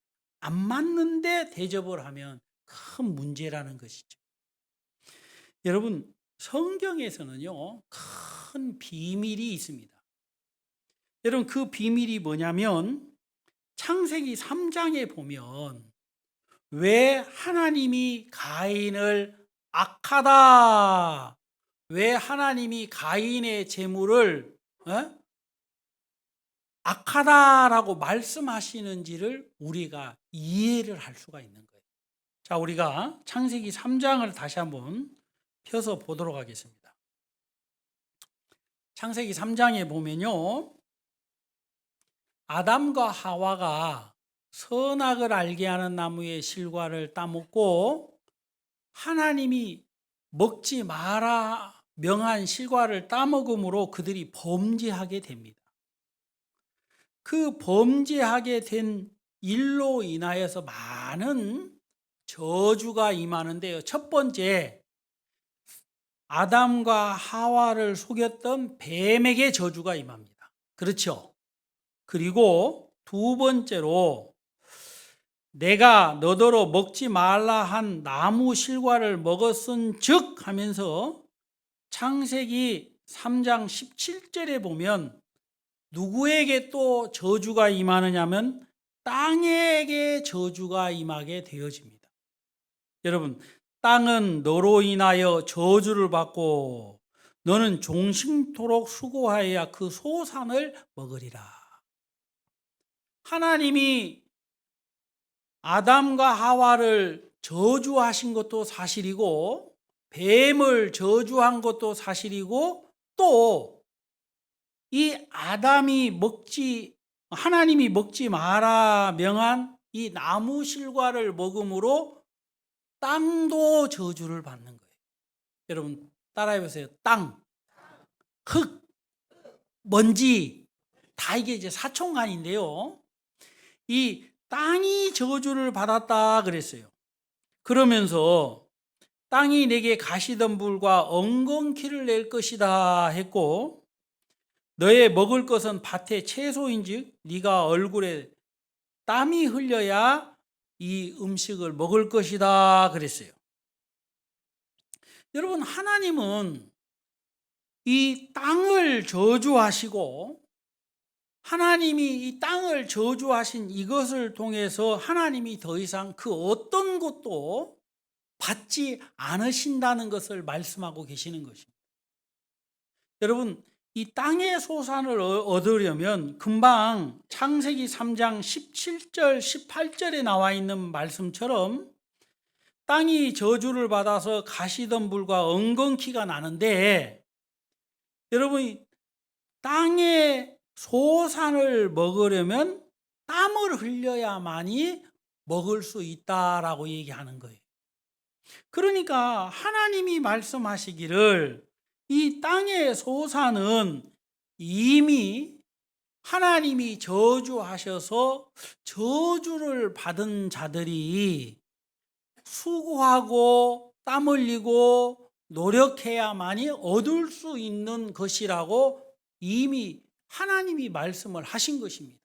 Speaker 1: 안 맞는데 대접을 하면 큰 문제라는 것이죠. 여러분, 성경에서는요, 큰 비밀이 있습니다. 여러분, 그 비밀이 뭐냐면 창세기 3장에 보면 왜 하나님이 가인을 악하다, 왜 하나님이 가인의 재물을 악하다라고 말씀하시는지를 우리가 이해를 할 수가 있는 거예요. 자, 우리가 창세기 3장을 다시 한번 펴서 보도록 하겠습니다. 창세기 3장에 보면요, 아담과 하와가 선악을 알게 하는 나무의 실과를 따먹고 하나님이 먹지 마라 명한 실과를 따먹음으로 그들이 범죄하게 됩니다. 그 범죄하게 된 일로 인하여서 많은 저주가 임하는데요. 첫 번째, 아담과 하와를 속였던 뱀에게 저주가 임합니다. 그렇죠? 그리고 두 번째로 내가 너더러 먹지 말라 한 나무 실과를 먹었은 즉 하면서 창세기 3장 17절에 보면 누구에게 또 저주가 임하느냐면 땅에게 저주가 임하게 되어집니다. 여러분, 땅은 너로 인하여 저주를 받고 너는 종신토록 수고하여야 그 소산을 먹으리라. 하나님이 아담과 하와를 저주하신 것도 사실이고 뱀을 저주한 것도 사실이고 또 이 하나님이 먹지 마라 명한 이 나무 실과를 먹음으로 땅도 저주를 받는 거예요. 여러분 따라해 보세요. 땅, 흙, 먼지 다 이게 이제 사촌간인데요. 이 땅이 저주를 받았다 그랬어요. 그러면서 땅이 내게 가시덤불과 엉겅퀴를 낼 것이다 했고 너의 먹을 것은 밭의 채소인즉 네가 얼굴에 땀이 흘려야 이 음식을 먹을 것이다 그랬어요. 여러분, 하나님은 이 땅을 저주하시고 하나님이 이 땅을 저주하신 이것을 통해서 하나님이 더 이상 그 어떤 것도 받지 않으신다는 것을 말씀하고 계시는 것입니다. 여러분, 이 땅의 소산을 얻으려면 금방 창세기 3장 17절 18절에 나와 있는 말씀처럼 땅이 저주를 받아서 가시덤불과 엉겅퀴가 나는데 여러분, 땅의 소산을 먹으려면 땀을 흘려야만이 먹을 수 있다라고 얘기하는 거예요. 그러니까 하나님이 말씀하시기를 이 땅의 소산은 이미 하나님이 저주하셔서 저주를 받은 자들이 수고하고 땀 흘리고 노력해야만이 얻을 수 있는 것이라고 이미 하나님이 말씀을 하신 것입니다.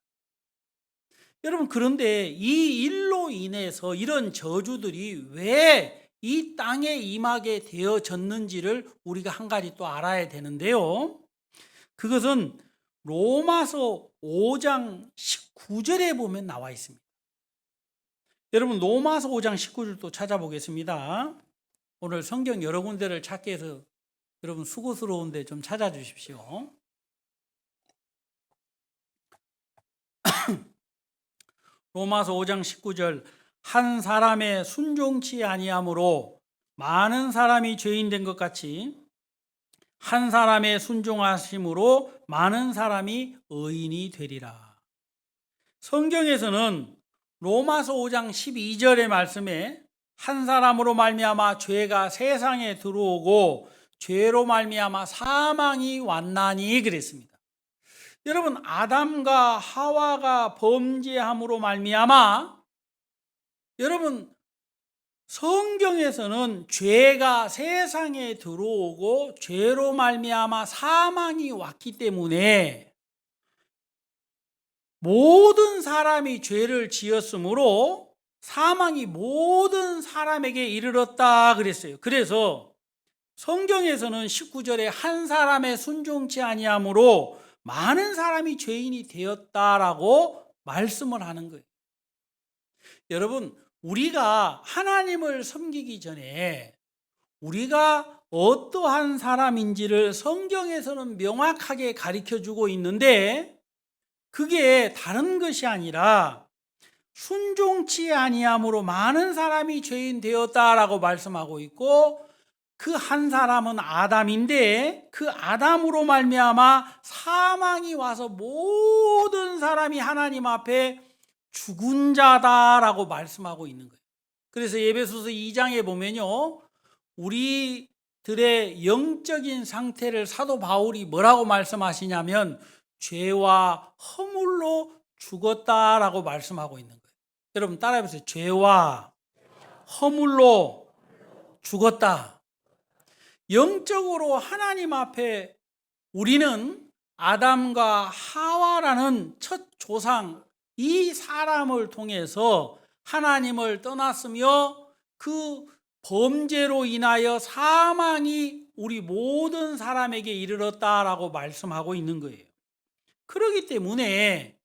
Speaker 1: 여러분, 그런데 이 일로 인해서 이런 저주들이 왜 이 땅에 임하게 되어졌는지를 우리가 한 가지 또 알아야 되는데요. 그것은 로마서 5장 19절에 보면 나와 있습니다. 여러분, 로마서 5장 19절 또 찾아보겠습니다. 오늘 성경 여러 군데를 찾기 위해서 여러분 수고스러운데 좀 찾아주십시오. 로마서 5장 19절, 한 사람의 순종치 아니함으로 많은 사람이 죄인 된 것 같이 한 사람의 순종하심으로 많은 사람이 의인이 되리라. 성경에서는 로마서 5장 12절의 말씀에 한 사람으로 말미암아 죄가 세상에 들어오고 죄로 말미암아 사망이 왔나니 그랬습니다. 여러분, 아담과 하와가 범죄함으로 말미암아, 여러분, 성경에서는 죄가 세상에 들어오고 죄로 말미암아 사망이 왔기 때문에 모든 사람이 죄를 지었으므로 사망이 모든 사람에게 이르렀다 그랬어요. 그래서 성경에서는 19절에 한 사람의 순종치 아니함으로 많은 사람이 죄인이 되었다라고 말씀을 하는 거예요. 여러분, 우리가 하나님을 섬기기 전에 우리가 어떠한 사람인지를 성경에서는 명확하게 가르쳐주고 있는데, 그게 다른 것이 아니라 순종치 아니함으로 많은 사람이 죄인 되었다라고 말씀하고 있고, 그 한 사람은 아담인데 그 아담으로 말미암아 사망이 와서 모든 사람이 하나님 앞에 죽은 자다라고 말씀하고 있는 거예요. 그래서 에베소서 2장에 보면요, 우리들의 영적인 상태를 사도 바울이 뭐라고 말씀하시냐면 죄와 허물로 죽었다라고 말씀하고 있는 거예요. 여러분 따라해 보세요. 죄와 허물로 죽었다. 영적으로 하나님 앞에 우리는 아담과 하와라는 첫 조상, 이 사람을 통해서 하나님을 떠났으며 그 범죄로 인하여 사망이 우리 모든 사람에게 이르렀다라고 말씀하고 있는 거예요. 그렇기 때문에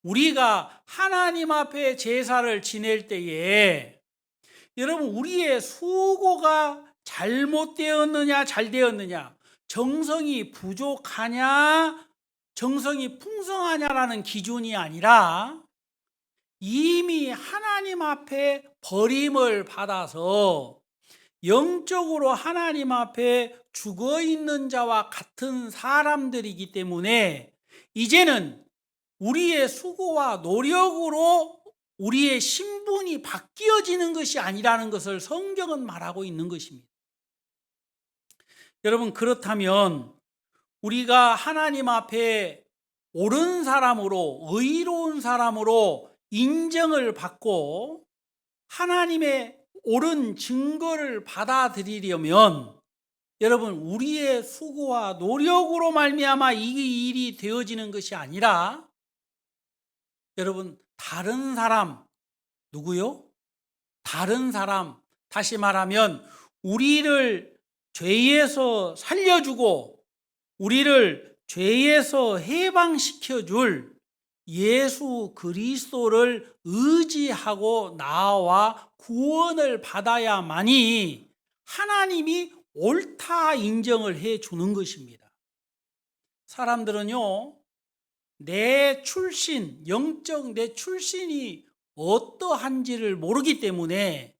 Speaker 1: 우리가 하나님 앞에 제사를 지낼 때에 여러분, 우리의 수고가 잘못되었느냐 잘 되었느냐, 정성이 부족하냐 정성이 풍성하냐라는 기준이 아니라 이미 하나님 앞에 버림을 받아서 영적으로 하나님 앞에 죽어 있는 자와 같은 사람들이기 때문에 이제는 우리의 수고와 노력으로 우리의 신분이 바뀌어지는 것이 아니라는 것을 성경은 말하고 있는 것입니다. 여러분, 그렇다면 우리가 하나님 앞에 옳은 사람으로, 의로운 사람으로 인정을 받고 하나님의 옳은 증거를 받아들이려면 여러분, 우리의 수고와 노력으로 말미암아 이 일이 되어지는 것이 아니라 여러분, 다른 사람, 누구요? 다른 사람, 다시 말하면 우리를 죄에서 살려주고 우리를 죄에서 해방시켜 줄 예수 그리스도를 의지하고 나와 구원을 받아야만이 하나님이 옳다 인정을 해 주는 것입니다. 사람들은요, 내 출신, 영적 내 출신이 어떠한지를 모르기 때문에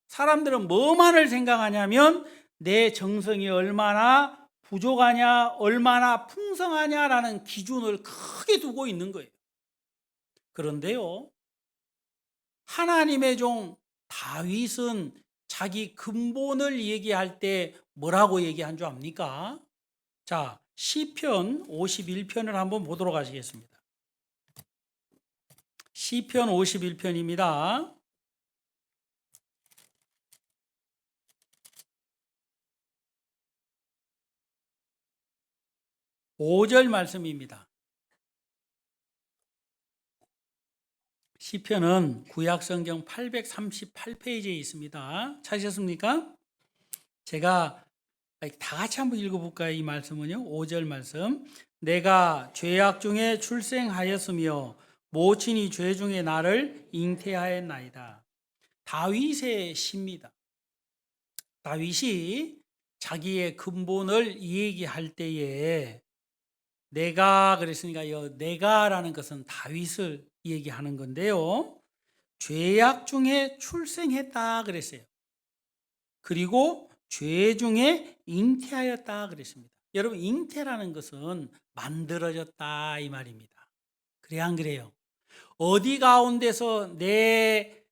Speaker 1: 사람들은 뭐만을 생각하냐면 내 정성이 얼마나 부족하냐, 얼마나 풍성하냐라는 기준을 크게 두고 있는 거예요. 그런데요, 하나님의 종 다윗은 자기 근본을 얘기할 때 뭐라고 얘기한 줄 압니까? 자, 시편 51편을 한번 보도록 하시겠습니다. 시편 51편입니다. 5절 말씀입니다. 시편은 구약성경 838페이지에 있습니다. 찾으셨습니까? 제가 다 같이 한번 읽어볼까요? 이 말씀은요. 5절 말씀. 내가 죄악 중에 출생하였으며 모친이 죄 중에 나를 잉태하였나이다. 다윗의 시입니다. 다윗이 자기의 근본을 이야기할 때에 내가 그랬으니까 내가라는 것은 다윗을 얘기하는 건데요. 죄악 중에 출생했다 그랬어요. 그리고 죄 중에 잉태하였다 그랬습니다. 여러분, 잉태라는 것은 만들어졌다 이 말입니다. 그래 안 그래요? 어디 가운데서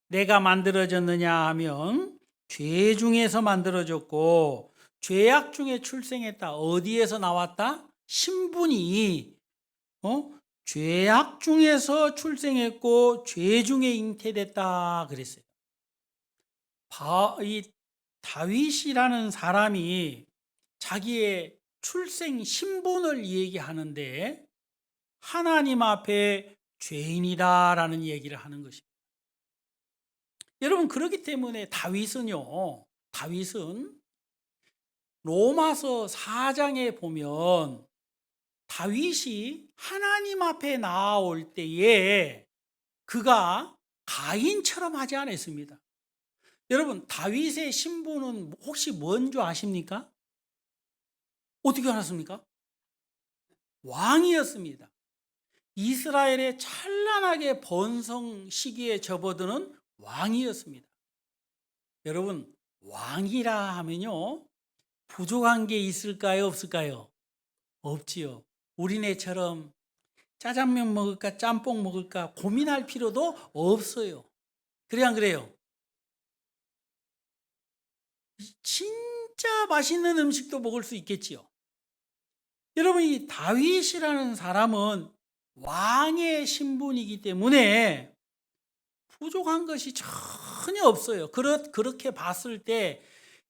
Speaker 1: 내가 만들어졌느냐 하면 죄 중에서 만들어졌고, 죄악 중에 출생했다. 어디에서 나왔다? 신분이 죄악 중에서 출생했고 죄 중에 잉태됐다 그랬어요. 이 다윗이라는 사람이 자기의 출생 신분을 얘기하는데 하나님 앞에 죄인이다라는 얘기를 하는 것입니다. 여러분, 그렇기 때문에 다윗은 로마서 4장에 보면 다윗이 하나님 앞에 나올 때에 그가 가인처럼 하지 않았습니다. 여러분, 다윗의 신분은 혹시 뭔지 아십니까? 어떻게 알았습니까? 왕이었습니다. 이스라엘의 찬란하게 번성 시기에 접어드는 왕이었습니다. 여러분, 왕이라 하면요, 부족한 게 있을까요? 없을까요? 없지요. 우리네처럼 짜장면 먹을까 짬뽕 먹을까 고민할 필요도 없어요. 그래 안 그래요? 진짜 맛있는 음식도 먹을 수 있겠지요. 여러분, 이 다윗이라는 사람은 왕의 신분이기 때문에 부족한 것이 전혀 없어요. 그렇게 봤을 때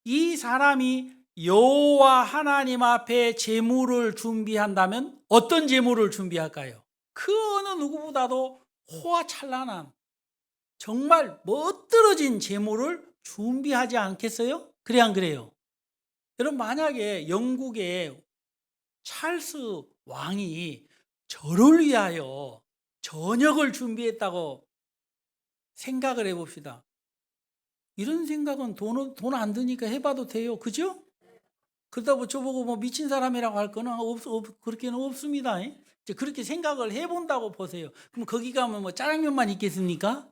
Speaker 1: 이 사람이 여호와 하나님 앞에 제물을 준비한다면 어떤 제물을 준비할까요? 그 어느 누구보다도 호화찬란한 정말 멋들어진 제물을 준비하지 않겠어요? 그래 안 그래요? 여러분, 만약에 영국의 찰스 왕이 저를 위하여 저녁을 준비했다고 생각을 해봅시다. 이런 생각은 돈 안 드니까 해봐도 돼요. 그죠? 그렇다고 저보고 뭐 미친 사람이라고 할 거는 그렇게는 없습니다. 이제 그렇게 생각을 해본다고 보세요. 그럼 거기 가면 뭐 짜장면만 있겠습니까?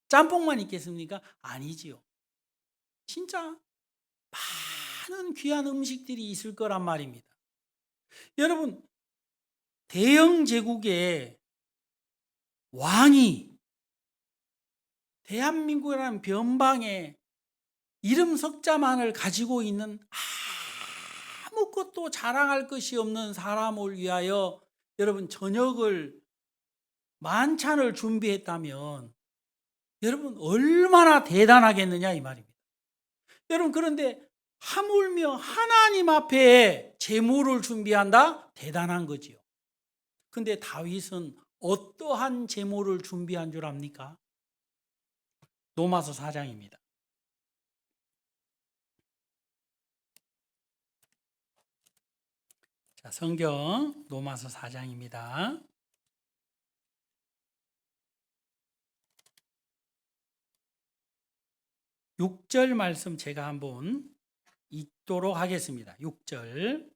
Speaker 1: 짬뽕만 있겠습니까? 아니지요. 진짜 많은 귀한 음식들이 있을 거란 말입니다. 여러분, 대영 제국의 왕이 대한민국이라는 변방에 이름 석자만을 가지고 있는 아무것도 자랑할 것이 없는 사람을 위하여 여러분 저녁을 만찬을 준비했다면 여러분 얼마나 대단하겠느냐 이 말입니다. 여러분, 그런데 하물며 하나님 앞에 제물을 준비한다? 대단한 거지요. 근데 다윗은 어떠한 제물을 준비한 줄 압니까? 로마서 4장입니다. 자, 성경 로마서 4장입니다. 육 절 말씀 제가 한번 읽도록 하겠습니다. 6절.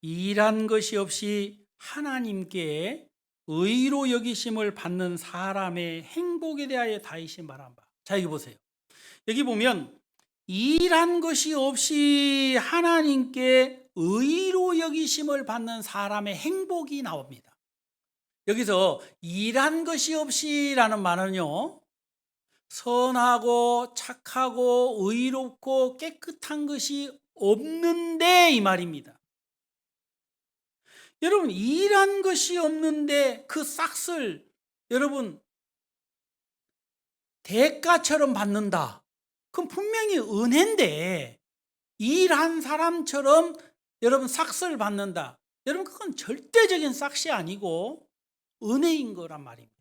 Speaker 1: 일한 것이 없이 하나님께 의로 여기심을 받는 사람의 행복에 대하여 다윗이 말한 바. 자, 여기 보세요. 여기 보면 일한 것이 없이 하나님께 의로 여기심을 받는 사람의 행복이 나옵니다. 여기서 일한 것이 없이라는 말은요, 선하고 착하고 의롭고 깨끗한 것이 없는데 이 말입니다. 여러분, 일한 것이 없는데 그 싹을 여러분 대가처럼 받는다. 그건 분명히 은혜인데 일한 사람처럼 여러분 싹을 받는다. 여러분, 그건 절대적인 싹이 아니고 은혜인 거란 말입니다.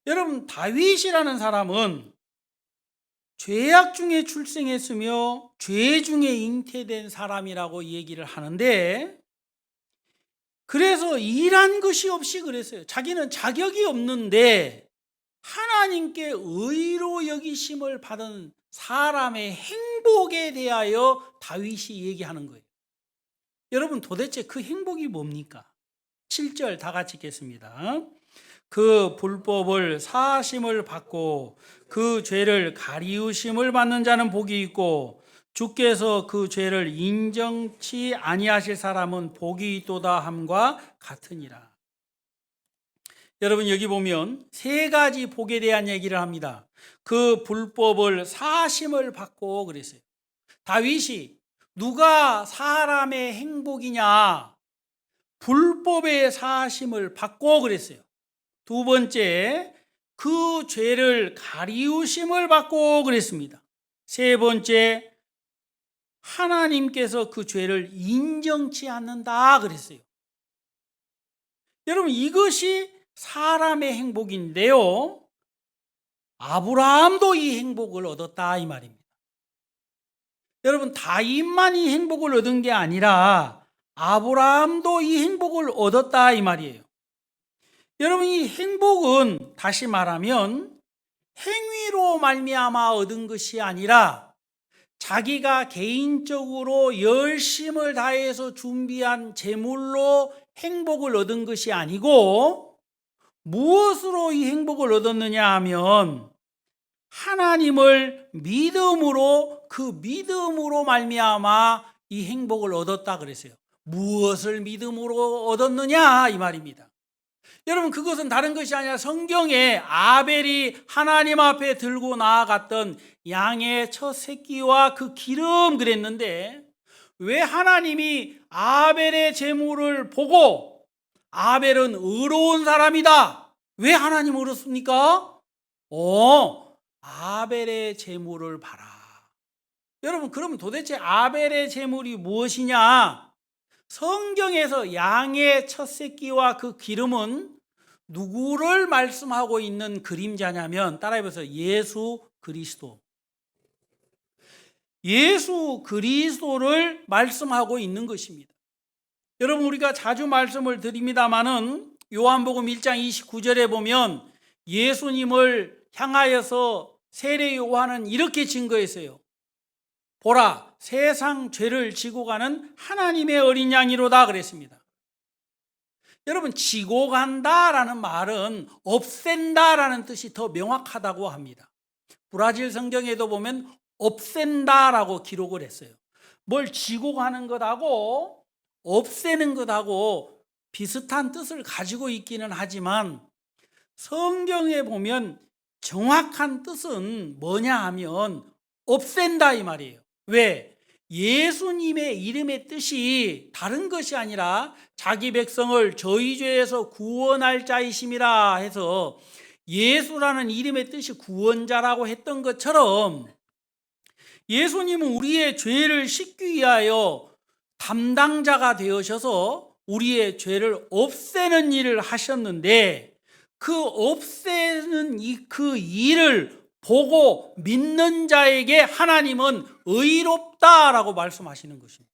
Speaker 1: 여러분, 다윗이라는 사람은 죄악 중에 출생했으며 죄 중에 잉태된 사람이라고 얘기를 하는데, 그래서 일한 것이 없이 그랬어요. 자기는 자격이 없는데 하나님께 의로 여기심을 받은 사람의 행복에 대하여 다윗이 얘기하는 거예요. 여러분, 도대체 그 행복이 뭡니까? 7절 다 같이 읽겠습니다. 그 불법을 사하심을 받고 그 죄를 가리우심을 받는 자는 복이 있고 주께서 그 죄를 인정치 아니하실 사람은 복이 있도다 함과 같으니라. 여러분, 여기 보면 세 가지 복에 대한 얘기를 합니다. 그 불법을 사하심을 받고 그랬어요. 다윗이 누가 사람의 행복이냐? 불법의 사하심을 받고 그랬어요. 두 번째, 그 죄를 가리우심을 받고 그랬습니다. 세 번째, 하나님께서 그 죄를 인정치 않는다 그랬어요. 여러분, 이것이 사람의 행복인데요, 아브라함도 이 행복을 얻었다 이 말입니다. 여러분, 다윗만이 행복을 얻은 게 아니라 아브라함도 이 행복을 얻었다 이 말이에요. 여러분, 이 행복은 다시 말하면 행위로 말미암아 얻은 것이 아니라 자기가 개인적으로 열심을 다해서 준비한 재물로 행복을 얻은 것이 아니고, 무엇으로 이 행복을 얻었느냐 하면 하나님을 믿음으로, 그 믿음으로 말미암아 이 행복을 얻었다 그랬어요. 무엇을 믿음으로 얻었느냐 이 말입니다. 여러분, 그것은 다른 것이 아니라 성경에 아벨이 하나님 앞에 들고 나아갔던 양의 첫 새끼와 그 기름 그랬는데, 왜 하나님이 아벨의 제물을 보고 아벨은 의로운 사람이다, 왜 하나님 그렇습니까? 아벨의 제물을 봐라. 여러분, 그러면 도대체 아벨의 제물이 무엇이냐? 성경에서 양의 첫 새끼와 그 기름은 누구를 말씀하고 있는 그림자냐면, 따라해보세요. 예수 그리스도. 예수 그리스도를 말씀하고 있는 것입니다. 여러분, 우리가 자주 말씀을 드립니다마는 요한복음 1장 29절에 보면 예수님을 향하여서 세례 요한은 이렇게 증거했어요. 보라, 세상 죄를 지고 가는 하나님의 어린 양이로다 그랬습니다. 여러분, 지고 간다라는 말은 없앤다라는 뜻이 더 명확하다고 합니다. 브라질 성경에도 보면 없앤다라고 기록을 했어요. 뭘 지고 가는 것하고 없애는 것하고 비슷한 뜻을 가지고 있기는 하지만, 성경에 보면 정확한 뜻은 뭐냐 하면 없앤다 이 말이에요. 왜? 예수님의 이름의 뜻이 다른 것이 아니라 자기 백성을 저희 죄에서 구원할 자이심이라 해서 예수라는 이름의 뜻이 구원자라고 했던 것처럼, 예수님은 우리의 죄를 씻기 위하여 담당자가 되어셔서 우리의 죄를 없애는 일을 하셨는데, 그 없애는 그 일을 보고 믿는 자에게 하나님은 의롭다라고 말씀하시는 것입니다.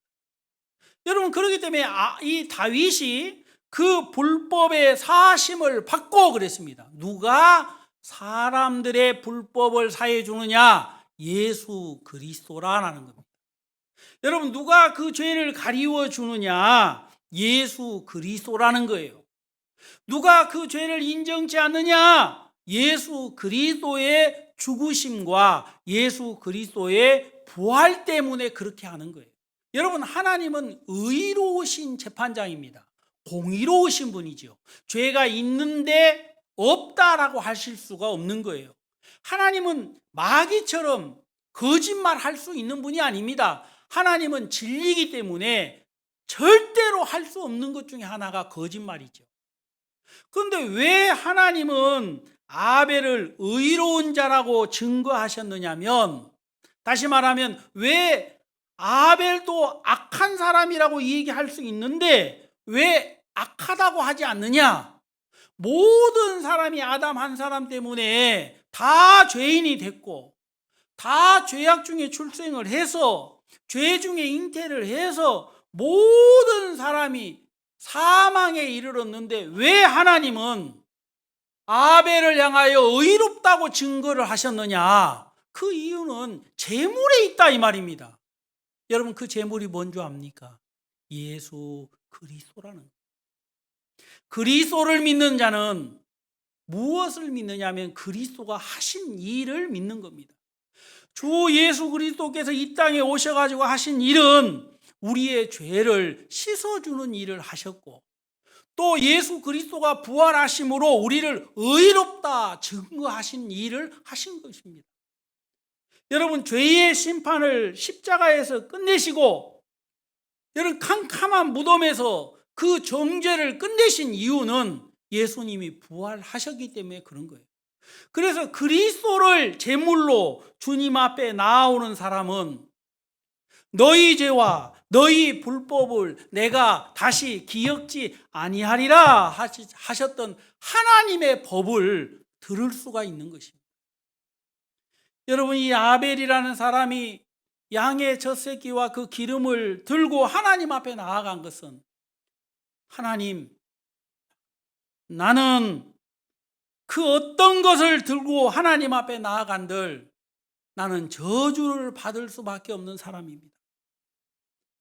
Speaker 1: 여러분, 그렇기 때문에 이 다윗이 그 불법의 사하심을 받고 그랬습니다. 누가 사람들의 불법을 사해 주느냐? 예수 그리스도라는 겁니다. 여러분, 누가 그 죄를 가리워 주느냐? 예수 그리스도라는 거예요. 누가 그 죄를 인정치 않느냐? 예수 그리스도의 죽으심과 예수 그리스도의 부활 때문에 그렇게 하는 거예요. 여러분, 하나님은 의로우신 재판장입니다. 공의로우신 분이죠. 죄가 있는데 없다라고 하실 수가 없는 거예요. 하나님은 마귀처럼 거짓말 할 수 있는 분이 아닙니다. 하나님은 진리이기 때문에 절대로 할 수 없는 것 중에 하나가 거짓말이죠. 그런데 왜 하나님은 아벨을 의로운 자라고 증거하셨느냐면, 다시 말하면 왜 아벨도 악한 사람이라고 얘기할 수 있는데 왜 악하다고 하지 않느냐? 모든 사람이 아담 한 사람 때문에 다 죄인이 됐고 다 죄악 중에 출생을 해서 죄 중에 잉태를 해서 모든 사람이 사망에 이르렀는데 왜 하나님은 아벨을 향하여 의롭다고 증거를 하셨느냐? 그 이유는 제물에 있다 이 말입니다. 여러분, 그 제물이 뭔 줄 압니까? 예수 그리스도라는 거예요. 그리스도를 믿는 자는 무엇을 믿느냐 하면 그리스도가 하신 일을 믿는 겁니다. 주 예수 그리스도께서 이 땅에 오셔가지고 하신 일은 우리의 죄를 씻어주는 일을 하셨고, 또 예수 그리스도가 부활하심으로 우리를 의롭다 증거하신 일을 하신 것입니다. 여러분, 죄의 심판을 십자가에서 끝내시고 여러분 캄캄한 무덤에서 그 정죄를 끝내신 이유는 예수님이 부활하셨기 때문에 그런 거예요. 그래서 그리스도를 제물로 주님 앞에 나아오는 사람은 너희 죄와 너희 불법을 내가 다시 기억지 아니하리라 하셨던 하나님의 법을 들을 수가 있는 것입니다. 여러분, 이 아벨이라는 사람이 양의 젖새끼와 그 기름을 들고 하나님 앞에 나아간 것은, 하나님, 나는 그 어떤 것을 들고 하나님 앞에 나아간들 나는 저주를 받을 수밖에 없는 사람입니다.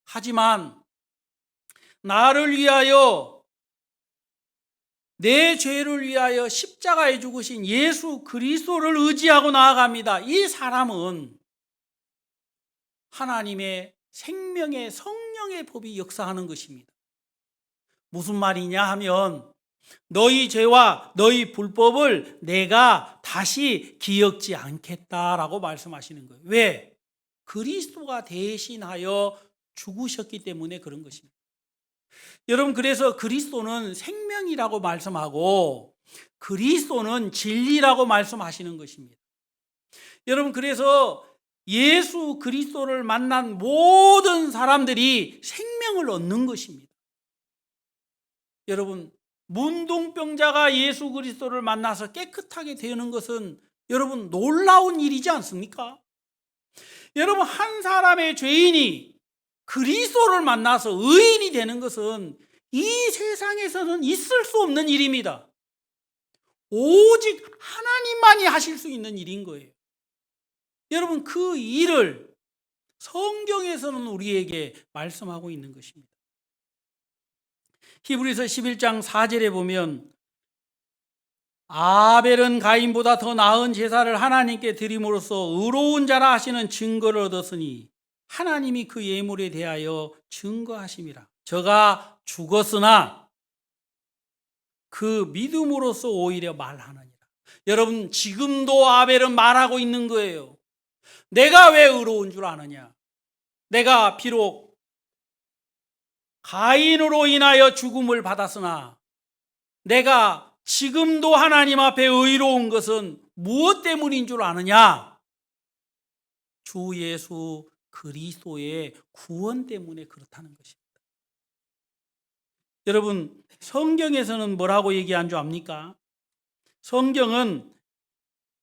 Speaker 1: 하지만 나를 위하여, 내 죄를 위하여 십자가에 죽으신 예수 그리스도를 의지하고 나아갑니다. 이 사람은 하나님의 생명의 성령의 법이 역사하는 것입니다. 무슨 말이냐 하면 너희 죄와 너희 불법을 내가 다시 기억지 않겠다라고 말씀하시는 거예요. 왜? 그리스도가 대신하여 죽으셨기 때문에 그런 것입니다. 여러분, 그래서 그리스도는 생명이라고 말씀하고 그리스도는 진리라고 말씀하시는 것입니다. 여러분, 그래서 예수 그리스도를 만난 모든 사람들이 생명을 얻는 것입니다. 여러분, 문둥병자가 예수 그리스도를 만나서 깨끗하게 되는 것은 여러분 놀라운 일이지 않습니까? 여러분, 한 사람의 죄인이 그리스도를 만나서 의인이 되는 것은 이 세상에서는 있을 수 없는 일입니다. 오직 하나님만이 하실 수 있는 일인 거예요. 여러분, 그 일을 성경에서는 우리에게 말씀하고 있는 것입니다. 히브리서 11장 4절에 보면 아벨은 가인보다 더 나은 제사를 하나님께 드림으로써 의로운 자라 하시는 증거를 얻었으니 하나님이 그 예물에 대하여 증거하심이라. 저가 죽었으나 그 믿음으로써 오히려 말하느니라. 여러분, 지금도 아벨은 말하고 있는 거예요. 내가 왜 의로운 줄 아느냐? 내가 비록 가인으로 인하여 죽음을 받았으나 내가 지금도 하나님 앞에 의로운 것은 무엇 때문인 줄 아느냐? 주 예수 그리스도의 구원 때문에 그렇다는 것입니다. 여러분, 성경에서는 뭐라고 얘기한 줄 압니까? 성경은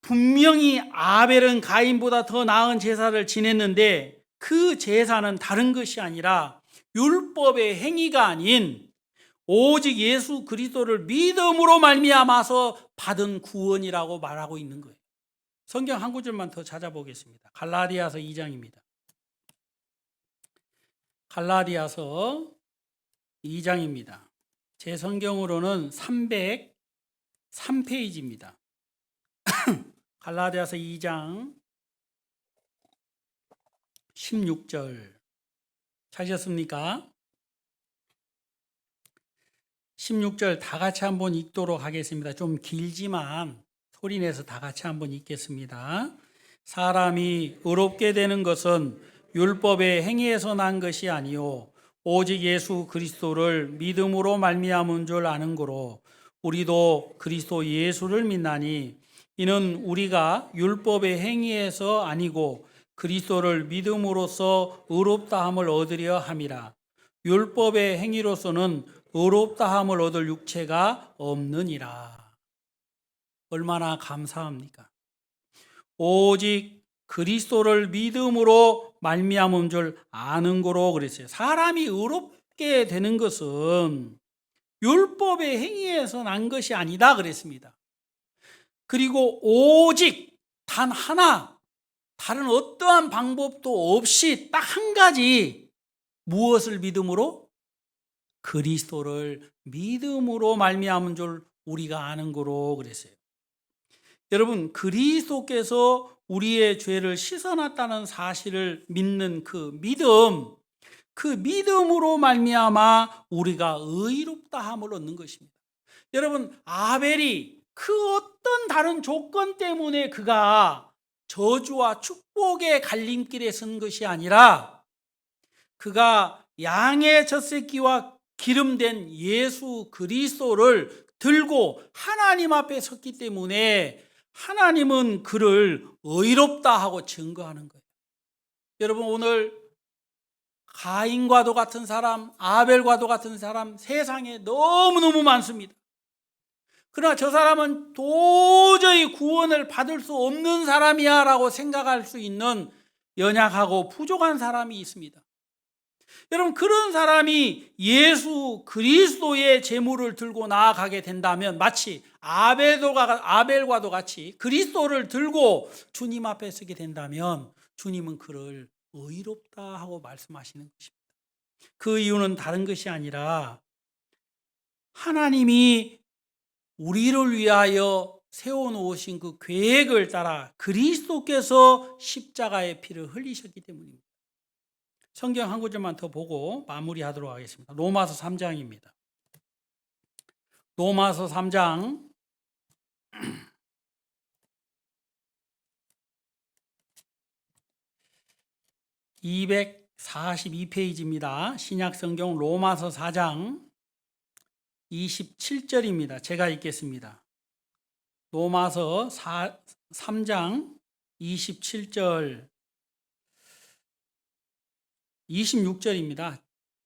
Speaker 1: 분명히 아벨은 가인보다 더 나은 제사를 지냈는데 그 제사는 다른 것이 아니라 율법의 행위가 아닌 오직 예수 그리스도를 믿음으로 말미암아서 받은 구원이라고 말하고 있는 거예요. 성경 한 구절만 더 찾아보겠습니다. 갈라디아서 2장입니다. 갈라디아서 2장입니다. 제 성경으로는 303페이지입니다. 갈라디아서 2장 16절 찾으셨습니까? 16절 다 같이 한번 읽도록 하겠습니다. 좀 길지만 소리내서 다 같이 한번 읽겠습니다. 사람이 의롭게 되는 것은 율법의 행위에서 난 것이 아니요 오직 예수 그리스도를 믿음으로 말미암은 줄 아는 거로 우리도 그리스도 예수를 믿나니 이는 우리가 율법의 행위에서 아니고 그리스도를 믿음으로써 의롭다함을 얻으려 함이라. 율법의 행위로서는 의롭다함을 얻을 육체가 없느니라. 얼마나 감사합니까? 오직 그리스도를 믿음으로 말미암은 줄 아는 거로 그랬어요. 사람이 의롭게 되는 것은 율법의 행위에서 난 것이 아니다 그랬습니다. 그리고 오직 단 하나, 다른 어떠한 방법도 없이 딱 한 가지, 무엇을 믿음으로? 그리스도를 믿음으로 말미암은 줄 우리가 아는 거로 그랬어요. 여러분, 그리스도께서 우리의 죄를 씻어놨다는 사실을 믿는 그 믿음, 그 믿음으로 말미암아 우리가 의롭다함을 얻는 것입니다. 여러분, 아벨이 그 어떤 다른 조건 때문에 그가 저주와 축복의 갈림길에 선 것이 아니라 그가 양의 젖새끼와 기름된 예수 그리스도를 들고 하나님 앞에 섰기 때문에 하나님은 그를 의롭다 하고 증거하는 거예요. 여러분, 오늘 가인과도 같은 사람, 아벨과도 같은 사람 세상에 너무너무 많습니다. 그러나 저 사람은 도저히 구원을 받을 수 없는 사람이야 라고 생각할 수 있는 연약하고 부족한 사람이 있습니다. 여러분, 그런 사람이 예수 그리스도의 제물을 들고 나아가게 된다면 마치 아벨과도 같이 그리스도를 들고 주님 앞에 서게 된다면 주님은 그를 의롭다 하고 말씀하시는 것입니다. 그 이유는 다른 것이 아니라 하나님이 우리를 위하여 세워놓으신 그 계획을 따라 그리스도께서 십자가의 피를 흘리셨기 때문입니다. 성경 한 구절만 더 보고 마무리하도록 하겠습니다. 로마서 3장입니다. 로마서 3장 242페이지입니다. 신약성경 로마서 4장 27절입니다. 제가 읽겠습니다. 로마서 3장 27절 26절입니다.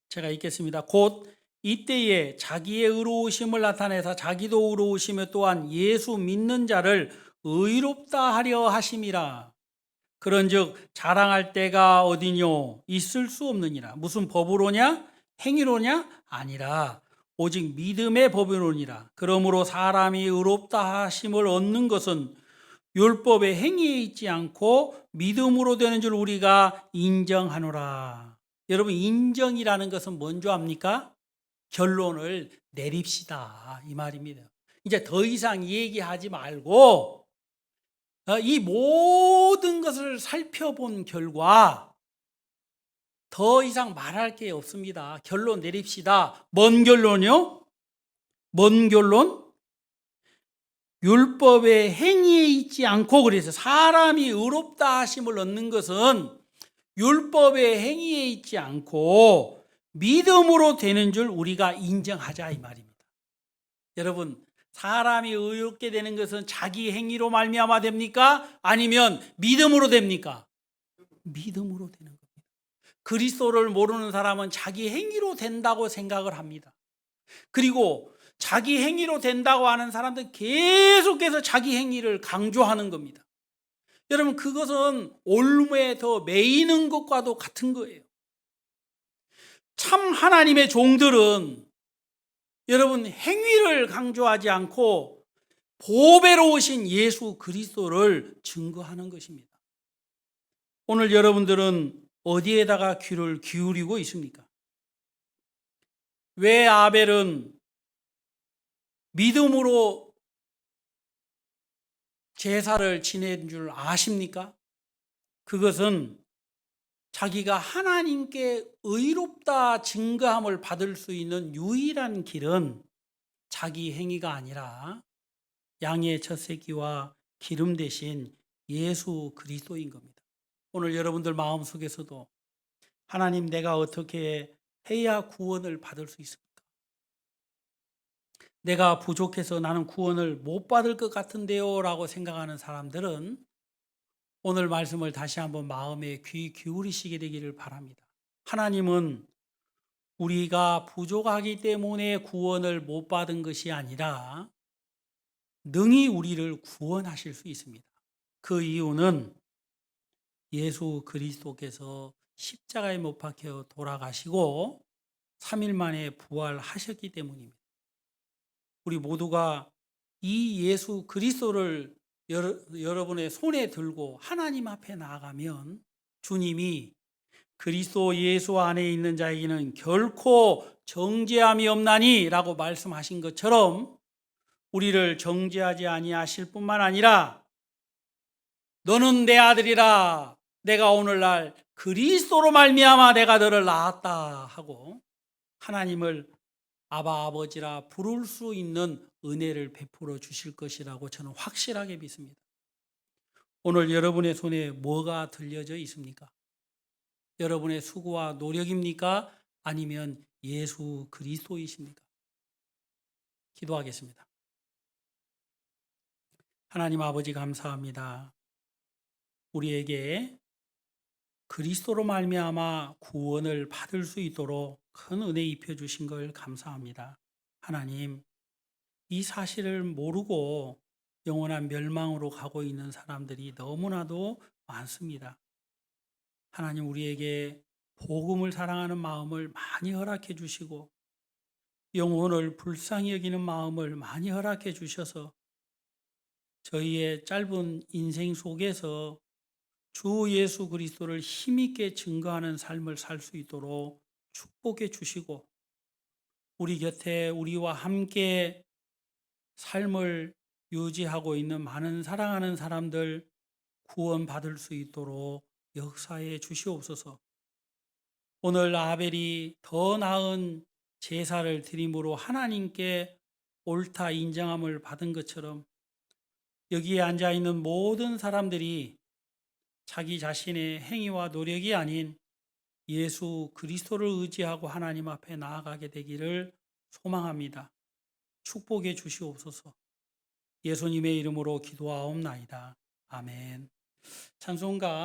Speaker 1: 제가 읽겠습니다. 곧 이때에 자기의 의로우심을 나타내사 자기도 의로우시며 또한 예수 믿는 자를 의롭다 하려 하심이라. 그런즉 자랑할 때가 어디뇨? 있을 수 없느니라. 무슨 법으로냐? 행위로냐? 아니라 오직 믿음의 법이로니라. 그러므로 사람이 의롭다 하심을 얻는 것은 율법의 행위에 있지 않고 믿음으로 되는 줄 우리가 인정하노라. 여러분, 인정이라는 것은 뭔지 압니까? 결론을 내립시다 이 말입니다. 이제 더 이상 얘기하지 말고 이 모든 것을 살펴본 결과 더 이상 말할 게 없습니다. 결론 내립시다. 뭔 결론이요? 뭔 결론? 율법의 행위에 있지 않고, 그래서 사람이 의롭다 하심을 얻는 것은 율법의 행위에 있지 않고 믿음으로 되는 줄 우리가 인정하자 이 말입니다. 여러분, 사람이 의롭게 되는 것은 자기 행위로 말미암아 됩니까? 아니면 믿음으로 됩니까? 믿음으로 되는 겁니다. 그리스도를 모르는 사람은 자기 행위로 된다고 생각을 합니다. 그리고 자기 행위로 된다고 하는 사람들은 계속해서 자기 행위를 강조하는 겁니다. 여러분, 그것은 올무에 더 매이는 것과도 같은 거예요. 참 하나님의 종들은 여러분 행위를 강조하지 않고 보배로 오신 예수 그리스도를 증거하는 것입니다. 오늘 여러분들은 어디에다가 귀를 기울이고 있습니까? 왜 아벨은 믿음으로 제사를 지낸 줄 아십니까? 그것은 자기가 하나님께 의롭다 증거함을 받을 수 있는 유일한 길은 자기 행위가 아니라 양의 젖새끼와 기름 대신 예수 그리스도인 겁니다. 오늘 여러분들 마음속에서도 하나님, 내가 어떻게 해야 구원을 받을 수 있습니까? 내가 부족해서 나는 구원을 못 받을 것 같은데요 라고 생각하는 사람들은 오늘 말씀을 다시 한번 마음에 귀 기울이시게 되기를 바랍니다. 하나님은 우리가 부족하기 때문에 구원을 못 받은 것이 아니라 능히 우리를 구원하실 수 있습니다. 그 이유는 예수 그리스도께서 십자가에 못 박혀 돌아가시고 3일 만에 부활하셨기 때문입니다. 우리 모두가 이 예수 그리스도를 여러분의 손에 들고 하나님 앞에 나아가면 주님이 그리스도 예수 안에 있는 자에게는 결코 정죄함이 없나니 라고 말씀하신 것처럼 우리를 정죄하지 아니하실 뿐만 아니라 너는 내 아들이라, 내가 오늘날 그리스도로 말미암아 내가 너를 낳았다 하고 하나님을 아바 아버지라 부를 수 있는 은혜를 베풀어 주실 것이라고 저는 확실하게 믿습니다. 오늘 여러분의 손에 뭐가 들려져 있습니까? 여러분의 수고와 노력입니까? 아니면 예수 그리스도이십니까? 기도하겠습니다. 하나님 아버지 감사합니다. 우리에게 그리스도로 말미암아 구원을 받을 수 있도록 큰 은혜 입혀 주신 걸 감사합니다. 하나님, 이 사실을 모르고 영원한 멸망으로 가고 있는 사람들이 너무나도 많습니다. 하나님, 우리에게 복음을 사랑하는 마음을 많이 허락해 주시고 영혼을 불쌍히 여기는 마음을 많이 허락해 주셔서 저희의 짧은 인생 속에서 주 예수 그리스도를 힘있게 증거하는 삶을 살 수 있도록 축복해 주시고 우리 곁에 우리와 함께 삶을 유지하고 있는 많은 사랑하는 사람들 구원받을 수 있도록 역사해 주시옵소서. 오늘 아벨이 더 나은 제사를 드림으로 하나님께 옳다 인정함을 받은 것처럼 여기에 앉아 있는 모든 사람들이 자기 자신의 행위와 노력이 아닌 예수 그리스도를 의지하고 하나님 앞에 나아가게 되기를 소망합니다. 축복해 주시옵소서. 예수님의 이름으로 기도하옵나이다. 아멘. 찬송가